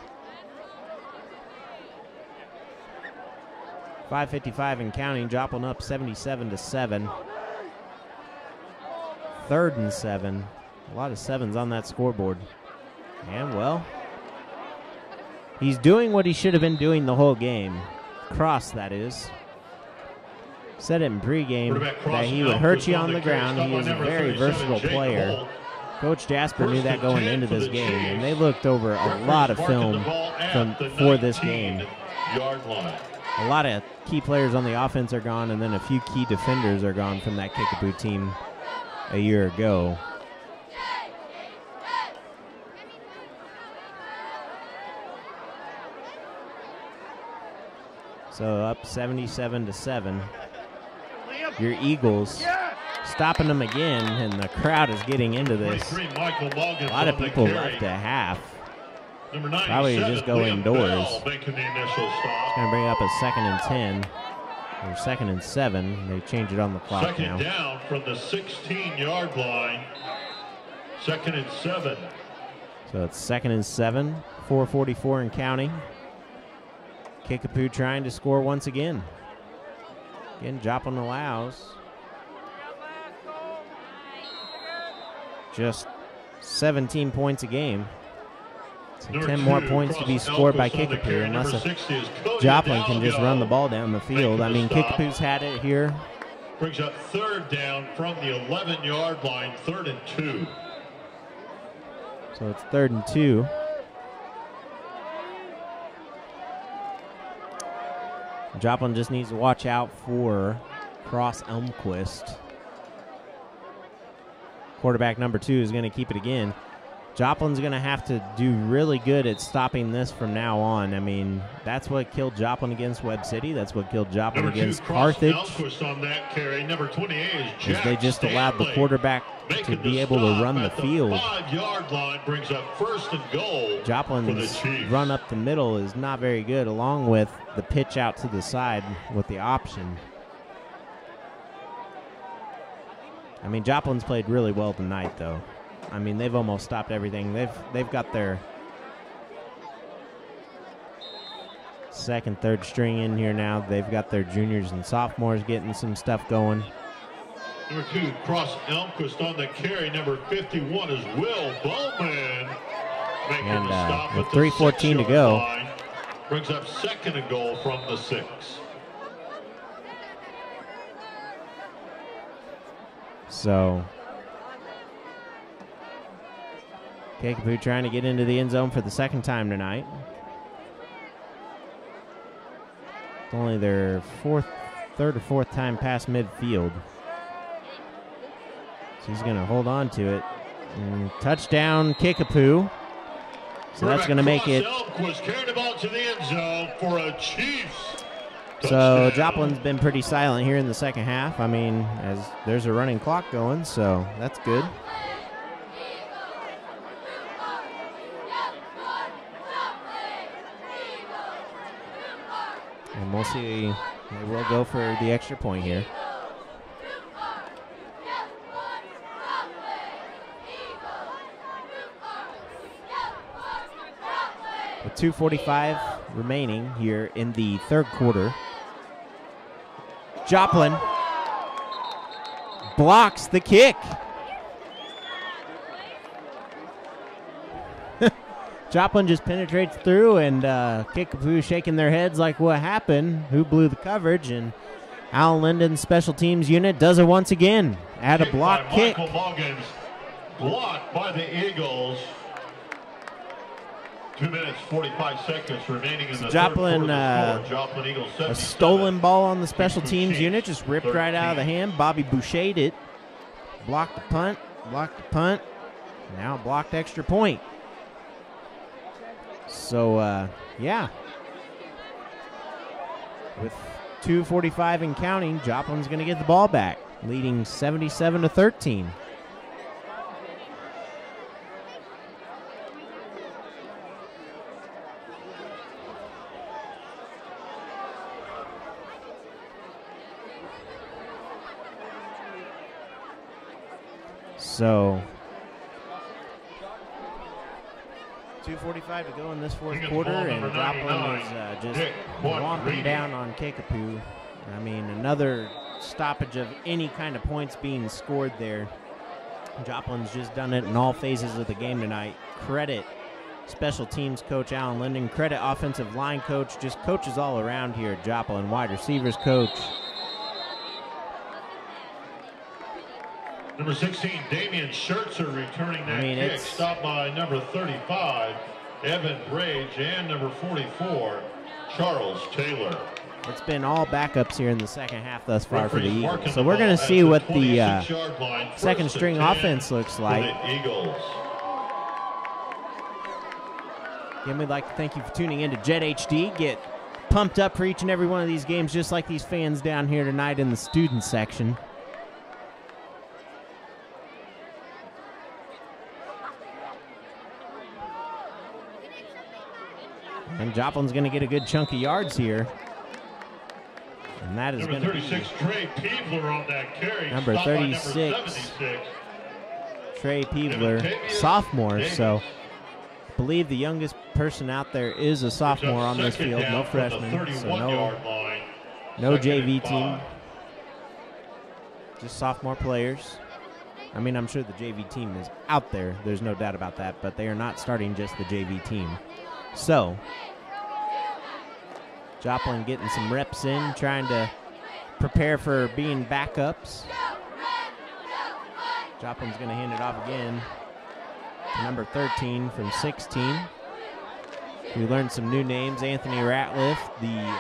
B: 5:55 and counting. Joplin up 77-7. 3rd and 7. A lot of 7s on that scoreboard. And, well, he's doing what he should have been doing the whole game. Cross, that is. Said it in pregame that he would hurt you on the ground. He is a very versatile player. Coach Jasper knew that going into this game, and they looked over a lot of film for this game. A lot of key players on the offense are gone, and then a few key defenders are gone from that Kicapoo team a year ago. So up 77-7. Your Eagles stopping them again, and the crowd is getting into this. A lot of people left at half. Probably just go indoors. It's going to bring up a 2nd and 10, or 2nd and 7. They change it on the clock now.
A: 2nd down from the 16-yard line. 2nd and 7.
B: So it's 2nd and 7, 4:44 and counting. Kicapoo trying to score once again. Again, Joplin allows just 17 points a game. So 10 more points to be scored by Kicapoo unless Joplin can just run the ball down the field. I mean, Kickapoo's had it here.
A: Brings up 3rd down from the 11-yard line, 3rd and 2.
B: So it's 3rd and 2. Joplin just needs to watch out for Cross Elmquist. Quarterback number 2 is going to keep it again. Joplin's going to have to do really good at stopping this from now on. I mean, that's what killed Joplin against Webb City. That's what killed Joplin against Carthage.
A: On that carry. Number 28 is
B: they just allowed the quarterback to be able to run the field.
A: 5-yard line brings up 1st and goal.
B: Joplin's run up the middle is not very good, along with the pitch out to the side with the option. I mean, Joplin's played really well tonight, though. I mean, they've almost stopped everything. They've got their second, third string in here now. They've got their juniors and sophomores getting some stuff going.
A: Number 2, Cross Elmquist on the carry. Number 51 is Will Bowman.
B: And with 3:14 to go.
A: Line. Brings up second and goal from the 6.
B: So Kicapoo trying to get into the end zone for the second time tonight. It's only their third or fourth time past midfield. So he's going to hold on to it. And touchdown, Kicapoo. So that's going to make it.
A: Carried the ball to the end zone for a Chiefs.
B: So Joplin's been pretty silent here in the second half. I mean, as there's a running clock going, so that's good. And we'll see. They will go for the extra point here. With 2:45 remaining here in the third quarter. Joplin blocks the kick. Joplin just penetrates through, and Kicapoo shaking their heads like, what happened? Who blew the coverage? And Al Linden's special teams unit does it once again. Add a block kick.
A: Michael Muggins, blocked by the Eagles. 2 minutes, 45 seconds remaining in the
B: Joplin,
A: third quarter. Joplin Eagles 77.
B: A stolen ball on the special teams unit, just ripped 13. Right out of the hand. Bobby Boucher'd it. Blocked the punt, now blocked extra point. So, yeah. With 2:45 and counting, Joplin's going to get the ball back, leading 77-13. So 2:45 to go in this fourth quarter, and Joplin is just whomping down on Kicapoo. I mean, another stoppage of any kind of points being scored there. Joplin's just done it in all phases of the game tonight. Credit special teams coach Alan Linden. Credit offensive line coach. Just coaches all around here at Joplin. Wide receivers coach.
A: Number 16, Damian Schertzer returning that kick. Stopped by number 35, Evan Brage, and number 44, Charles Taylor.
B: It's been all backups here in the second half thus far for the Eagles. So we're going to see what the second string offense looks like. Again, we'd like to thank you for tuning in to Jet HD. Get pumped up for each and every one of these games, just like these fans down here tonight in the student section. And Joplin's going to get a good chunk of yards here. And that is going to be
A: Trey Peebler on that carry.
B: Number 36, Trey Peebler, sophomore. So I believe the youngest person out there is a sophomore on this field, no freshman. So no JV team, just sophomore players. I mean, I'm sure the JV team is out there. There's no doubt about that. But they are not starting just the JV team. So Joplin getting some reps in, trying to prepare for being backups. Joplin's going to hand it off again to number 13 from 16. We learned some new names. Anthony Ratliff, the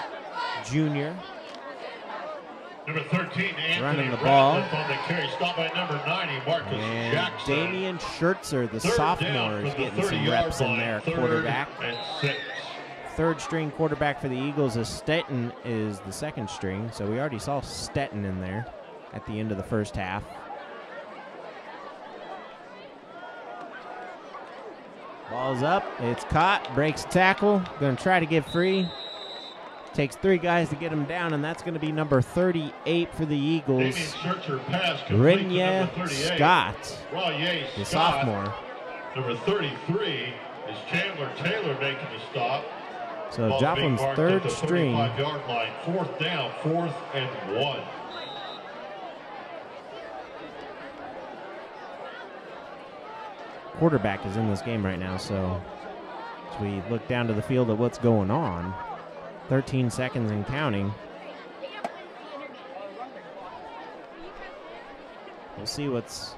B: junior.
A: Number 13, Anthony
B: running the ball.
A: On the carry, stopped by number 90, Marcus
B: and
A: Jackson.
B: Damian Schertzer, the sophomore, is getting some reps in there, quarterback. Third string quarterback for the Eagles is Stetton is the second string. So we already saw Stetton in there at the end of the first half. Ball's up, it's caught, breaks tackle, going to try to get free. Takes 3 guys to get him down, and that's going to be number 38 for the Eagles. Renier Scott, the sophomore.
A: Number 33 is Chandler Taylor making the stop.
B: So Joplin's third string.
A: 35-yard line, 4th down, 4th and 1.
B: Quarterback is in this game right now, so as we look down to the field at what's going on, 13 seconds and counting. We'll see what's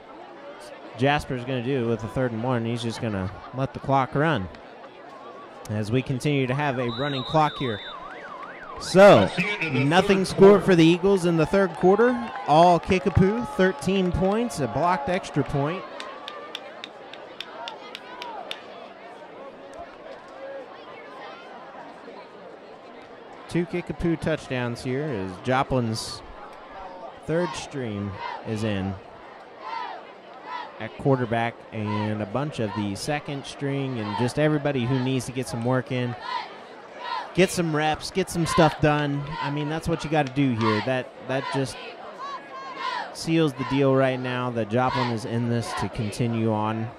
B: Jasper's going to do with the 3rd and 1. He's just going to let the clock run as we continue to have a running clock here. So, nothing scored for the Eagles in the 3rd quarter. All Kicapoo, 13 points, a blocked extra point. Two Kicapoo touchdowns here as Joplin's 3rd string is in at quarterback, and a bunch of the 2nd string and just everybody who needs to get some work in, get some reps, get some stuff done. I mean, that's what you got to do here. That just seals the deal right now that Joplin is in this to continue on.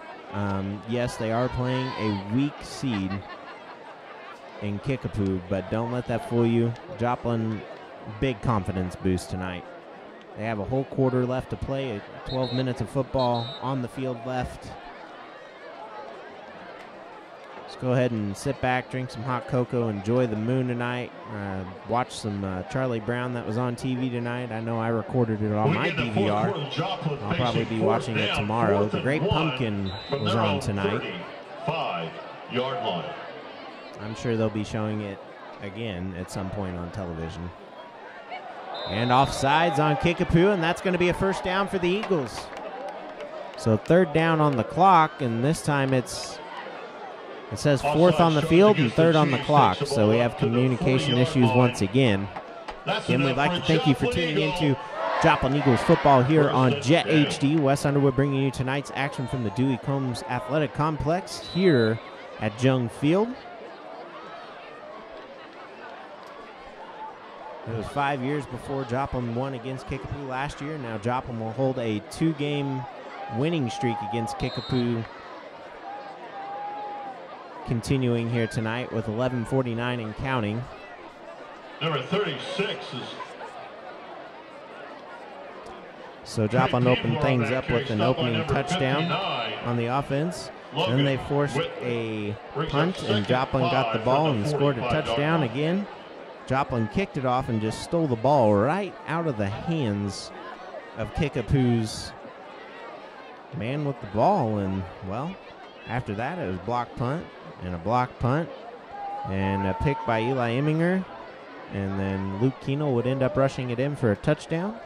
B: Yes, they are playing a weak seed in Kicapoo, but don't let that fool you. Joplin, big confidence boost tonight. They have a whole quarter left to play, 12 minutes of football on the field left. Let's go ahead and sit back, drink some hot cocoa, enjoy the moon tonight, watch some Charlie Brown that was on TV tonight. I know I recorded it on my DVR. I'll probably be watching it tomorrow. The Great Pumpkin was on tonight.
A: 5-yard line.
B: I'm sure they'll be showing it again at some point on television. And offsides on Kicapoo, and that's going to be a 1st down for the Eagles. So 3rd down on the clock, and this time it says 4th on the field and 3rd on the clock. So we have communication issues once again. Again, we'd like to thank you for tuning into Joplin Eagles football here on Jet HD. Wes Underwood bringing you tonight's action from the Dewey Combs Athletic Complex here at Jung Field. It was 5 years before Joplin won against Kicapoo last year. Now Joplin will hold a 2-game winning streak against Kicapoo, continuing here tonight with 11:49 and counting.
A: Number 36 is...
B: So Joplin opened things up with an opening touchdown on the offense. Then they forced a punt, and Joplin got the ball and scored a touchdown again. Joplin kicked it off and just stole the ball right out of the hands of Kicapoo's man with the ball. And, well, after that it was block punt and a block punt and a pick by Eli Emminger. And then Luke Keenel would end up rushing it in for a touchdown.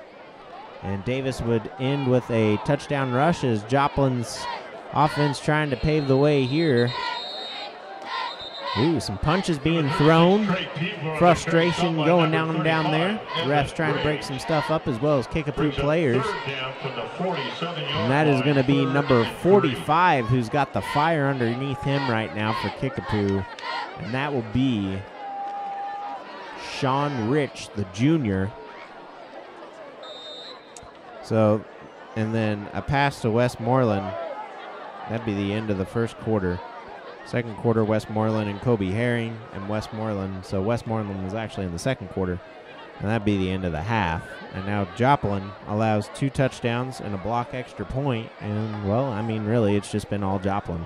B: And Davis would end with a touchdown rush as Joplin's offense trying to pave the way here. Ooh, some punches being thrown. Frustration going down there. Refs trying to break some stuff up as well as Kicapoo players. And that is going to be number 45 who's got the fire underneath him right now for Kicapoo. And that will be Sean Rich, the junior. So, and then a pass to Westmoreland. That'd be the end of the 1st quarter. 2nd quarter, Westmoreland and Kobe Herring and Westmoreland. So Westmoreland was actually in the 2nd quarter, and that'd be the end of the half. And now Joplin allows 2 touchdowns and a block extra point. And, well, I mean, really, it's just been all Joplin.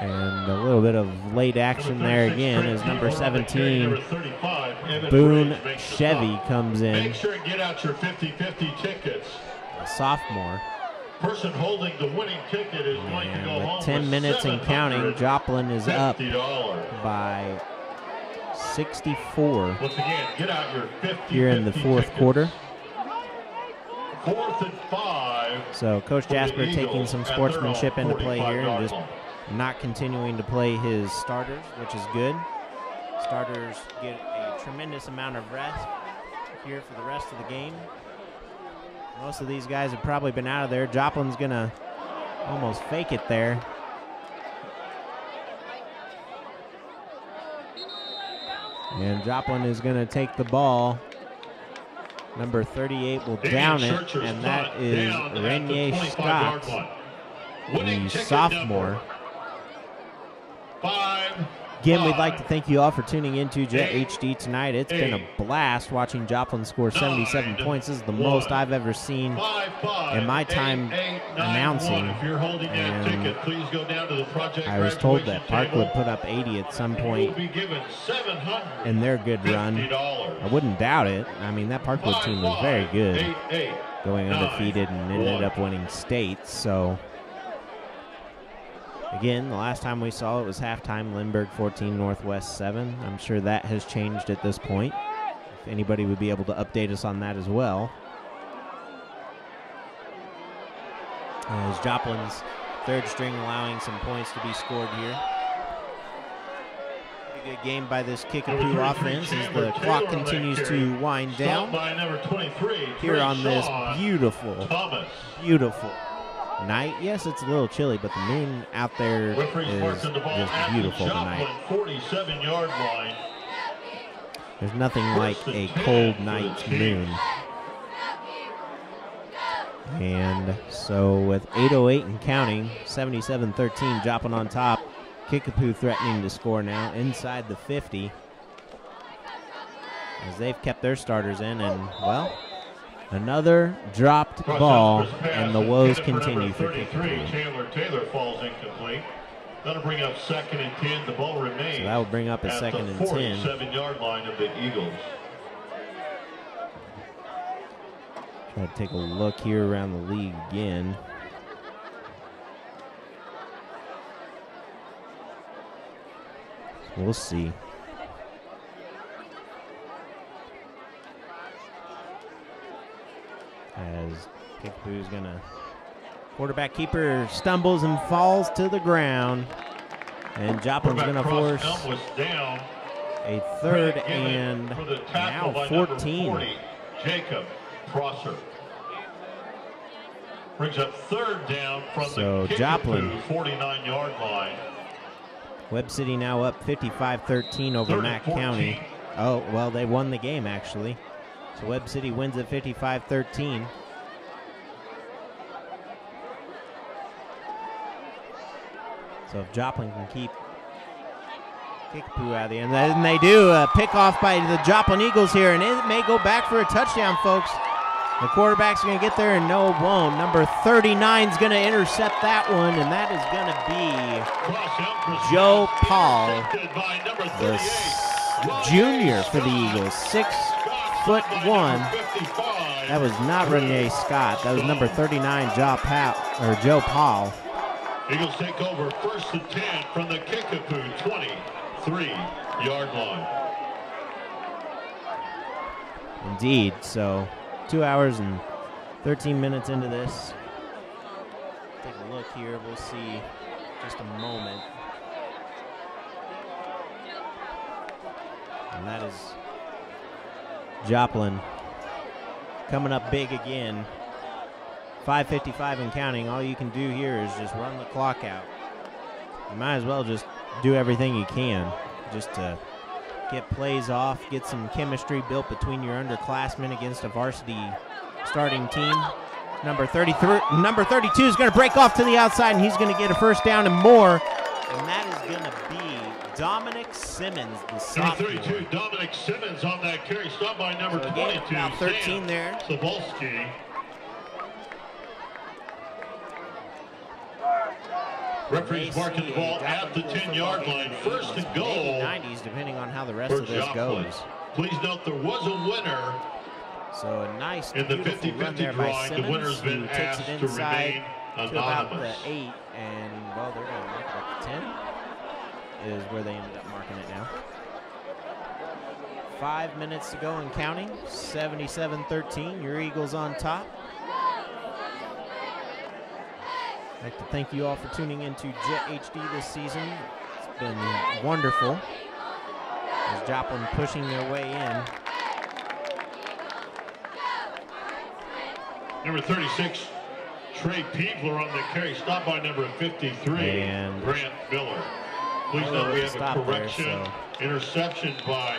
B: And a little bit of late action there again as number 17, Boone Chevy, comes in.
A: Make sure and get out your 50-50 tickets.
B: A sophomore.
A: Person holding the winning ticket is going to go home
B: with 10 minutes and counting. Joplin is up by 64.
A: Once again, get out your 50
B: here in the 4th quarter.
A: 4th and 5.
B: So Coach Jasper taking some sportsmanship into play here and just not continuing to play his starters, which is good. Starters get a tremendous amount of rest here for the rest of the game. Most of these guys have probably been out of there. Joplin's going to almost fake it there. And Joplin is going to take the ball. Number 38 will down it, and that is Renier Scott, the sophomore. Again, we'd like to thank you all for tuning into Jet HD tonight. It's been a blast watching Joplin score 77 points. This is the most I've ever seen in my time announcing.
A: If you're holding that ticket, please go down to the project.
B: I was told that Park would put up 80 at some point in their good run. I wouldn't doubt it. I mean, that Parkwood team was very good, going undefeated and ended up winning states. So, again, the last time we saw it was halftime, Lindbergh 14, Northwest 7. I'm sure that has changed at this point. If anybody would be able to update us on that as well. As Joplin's third string allowing some points to be scored here. Pretty good game by this Kicapoo offense as the clock continues to wind down here on this beautiful night. Yes, it's a little chilly, but the moon out there is just beautiful tonight.
A: 47-yard line.
B: There's nothing like a cold night's moon. And so with 8:08 and counting, 77-13, Joplin on top. Kicapoo threatening to score now inside the 50 as they've kept their starters in, and, well, another dropped ball, and the woes continue for Kicapoo.
A: Taylor falls incomplete. That'll bring up 2nd and 10. The ball remains.
B: So that will bring up a 2nd and 10.
A: 47-yard line of the Eagles.
B: Try to take a look here around the league again. We'll see. As Kicapoo's gonna, quarterback keeper stumbles and falls to the ground, and Joplin's gonna force a 3rd and now 14.
A: Jacob Prosser brings up 3rd down from the
B: Joplin
A: 49-yard line.
B: Webb City now up 55-13 over Mack County. Oh, well, they won the game, actually. So Webb City wins at 55-13. So if Joplin can keep Kicapoo out of the end, and they do, a pick off by the Joplin Eagles here, and it may go back for a touchdown, folks. The quarterback's going to get there, and no, it won't. Number 39 is going to intercept that one, and that is going to be Joe Paul, the junior for the Eagles, 6'1". That was not Rene Scott. That was number 39, Joe Paul.
A: Eagles take over 1st and 10 from the Kicapoo 23-yard line.
B: Indeed, so 2 hours and 13 minutes into this. Take a look here. We'll see just a moment. And that is Joplin coming up big again. 5:55 and counting. All you can do here is just run the clock out. You might as well just do everything you can just to get plays off, get some chemistry built between your underclassmen against a varsity starting team. Number 32 is going to break off to the outside, and he's going to get a 1st down and more. And that is going to be Dominic Simmons, the sophomore.
A: Number 32, Dominic Simmons on that carry. Stop by number 22.
B: About 13 there.
A: Cebulski. Referee's marking the ball at the 10-yard line. 1st and goal.
B: Maybe 90s, depending on how the rest of this goes.
A: Please note there was a winner.
B: So a nice,
A: in the
B: beautiful
A: 50-50
B: run there by
A: drawing.
B: Simmons,
A: the winner's been
B: who takes
A: asked
B: it
A: to
B: inside
A: remain
B: to about the
A: anonymous.
B: 8, and, well, they're going to mark it at the 10 is where they ended up marking it now. 5 minutes to go and counting. 77-13. Your Eagles on top. I'd like to thank you all for tuning into Jet HD this season. It's been wonderful as Joplin pushing their way in.
A: Number 36, Trey Peebler on the carry. Stop by number 53,
B: and
A: Grant Miller. Please note we have a correction. Interception by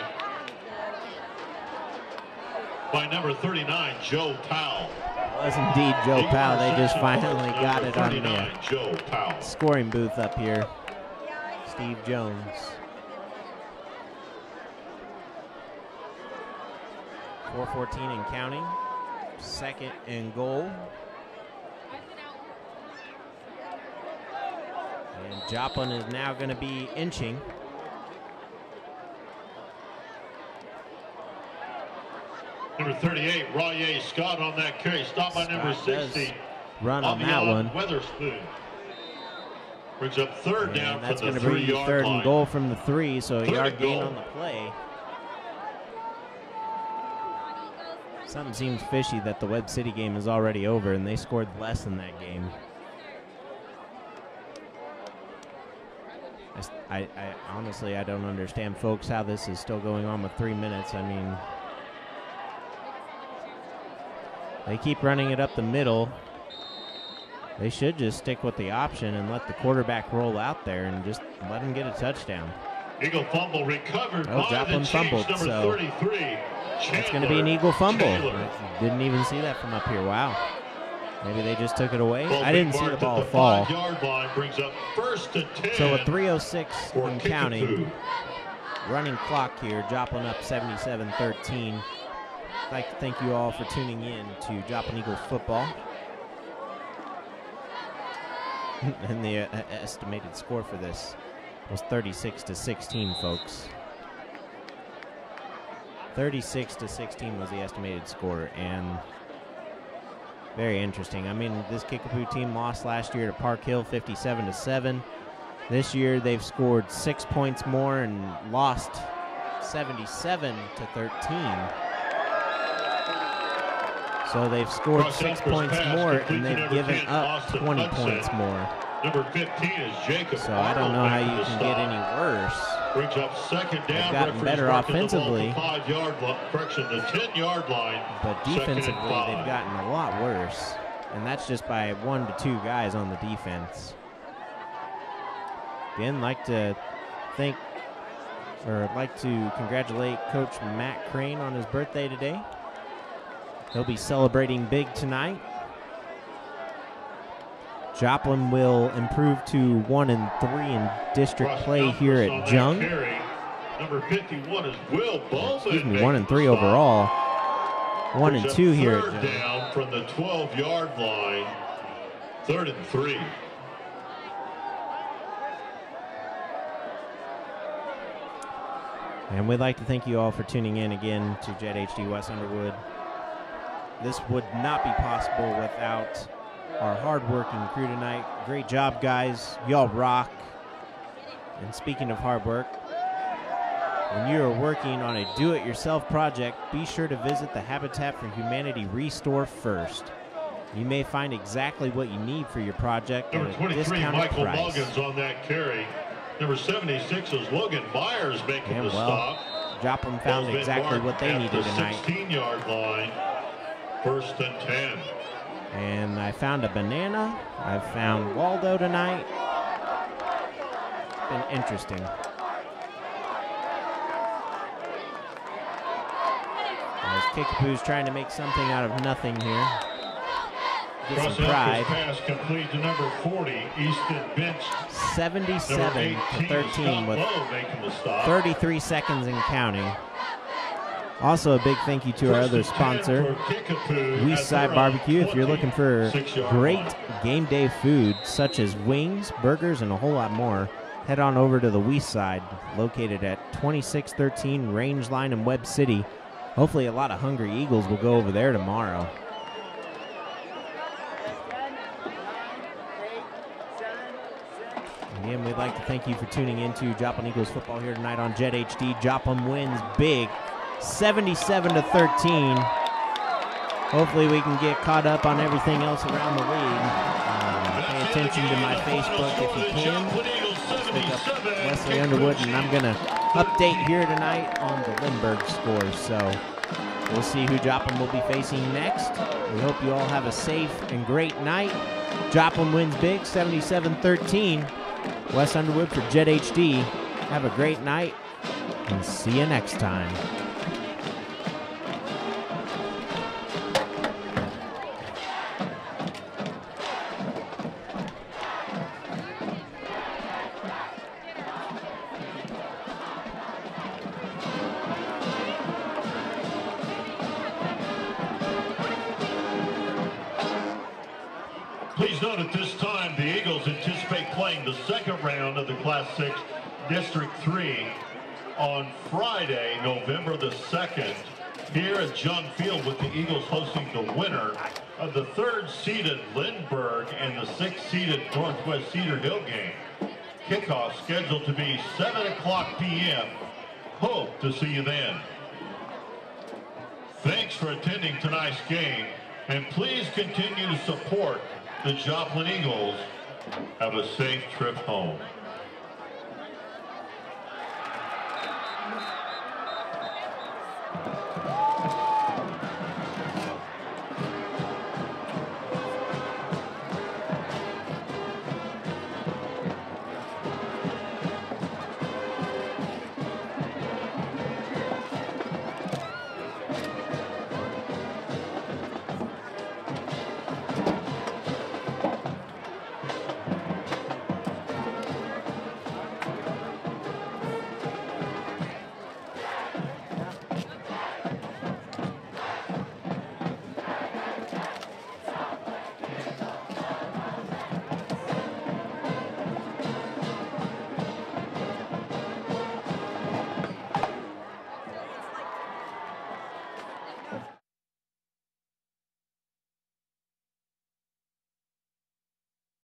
A: number 39, Joe Powell.
B: It was indeed Joe Powell. They just finally got it on the
A: Joe Powell.
B: scoring booth up here. Steve Jones. 4:14 and counting. 2nd and goal. And Joplin is now going to be inching.
A: Number 38, Rye Scott on that carry. Stop by number 60.
B: Run on that one.
A: Weatherspoon brings up 3rd down.
B: That's going to bring you 3rd and goal from the 3, so a yard gain on the play. Something seems fishy that the Webb City game is already over, and they scored less in that game. I honestly, I don't understand, folks, how this is still going on with 3 minutes. I mean, they keep running it up the middle. They should just stick with the option and let the quarterback roll out there and just let him get a touchdown.
A: Eagle fumble recovered.
B: Oh, Joplin fumbled,
A: number
B: so
A: 33.
B: it's going to be an Eagle fumble. I didn't even see that from up here. Wow. Maybe they just took it away. I didn't see the ball fall.
A: 5-yard line brings up 1st and 10.
B: So a 3:06 and counting.
A: Kicapoo.
B: Running clock here. Joplin up 77-13. I'd like to thank you all for tuning in to Joplin Eagles football. And the estimated score for this was 36-16, folks. 36-16 was the estimated score, and very interesting. I mean, this Kicapoo team lost last year to Park Hill 57-7. This year they've scored 6 points more and lost 77-13. So they've scored 6 points more and they've given up 20 points more.
A: Number 15 is Jacob.
B: So I don't know how you can get any worse.
A: Brings up 2nd down.
B: They've gotten better offensively.
A: 5-yard correction, the 10-yard line.
B: But defensively, they've gotten a lot worse. And that's just by 1 to 2 guys on the defense. Again, like to congratulate Coach Matt Crane on his birthday today. He'll be celebrating big tonight. Joplin will improve to 1-3 in district play here at Jung.
A: Number 51 is Will Bowman.
B: Excuse me, 1-3 overall. 1-2 here at Jung.
A: Down from the 12-yard line. 3rd and 3.
B: And we'd like to thank you all for tuning in again to Jet HD West Underwood. This would not be possible without our hard-working crew tonight. Great job, guys. Y'all rock. And speaking of hard work, when you are working on a do-it-yourself project, be sure to visit the Habitat for Humanity Restore first. You may find exactly what you need for your project at a discounted
A: Michael
B: price.
A: Muggins on that carry. Number 76 is Logan Myers making the stop.
B: Joplin found exactly what they needed tonight.
A: 16-yard line. 1st and 10.
B: And I found a banana. I found Waldo tonight. It's been interesting. As Kicapoo's trying to make something out of nothing here. Get some pride.
A: Pass complete to number 40, Easton benched.
B: 77-13 with 33 seconds and counting. Also, a big thank you to our other sponsor, Westside Barbecue. If you're looking for great game day food, such as wings, burgers, and a whole lot more, head on over to the Westside, located at 2613 Range Line in Webb City. Hopefully, a lot of hungry Eagles will go over there tomorrow. Again, we'd like to thank you for tuning in to Joplin Eagles football here tonight on Jet HD. Joplin wins big. 77-13. Hopefully we can get caught up on everything else around the league. Pay attention to my Facebook if you can. Pick up Wesley Underwood, and I'm going to update here tonight on the Lindbergh scores. So we'll see who Joplin will be facing next. We hope you all have a safe and great night. Joplin wins big, 77-13. Wes Underwood for Jet HD. Have a great night, and see you next time.
A: Please note at this time the Eagles anticipate playing the second round of the Class 6 District 3 on Friday, November the 2nd, here at Jung Field, with the Eagles hosting the winner of the 3rd-seeded Lindbergh and the 6th-seeded Northwest Cedar Hill game. Kickoff scheduled to be 7 o'clock p.m. Hope to see you then. Thanks for attending tonight's game, and please continue to support the Joplin Eagles. Have a safe trip home.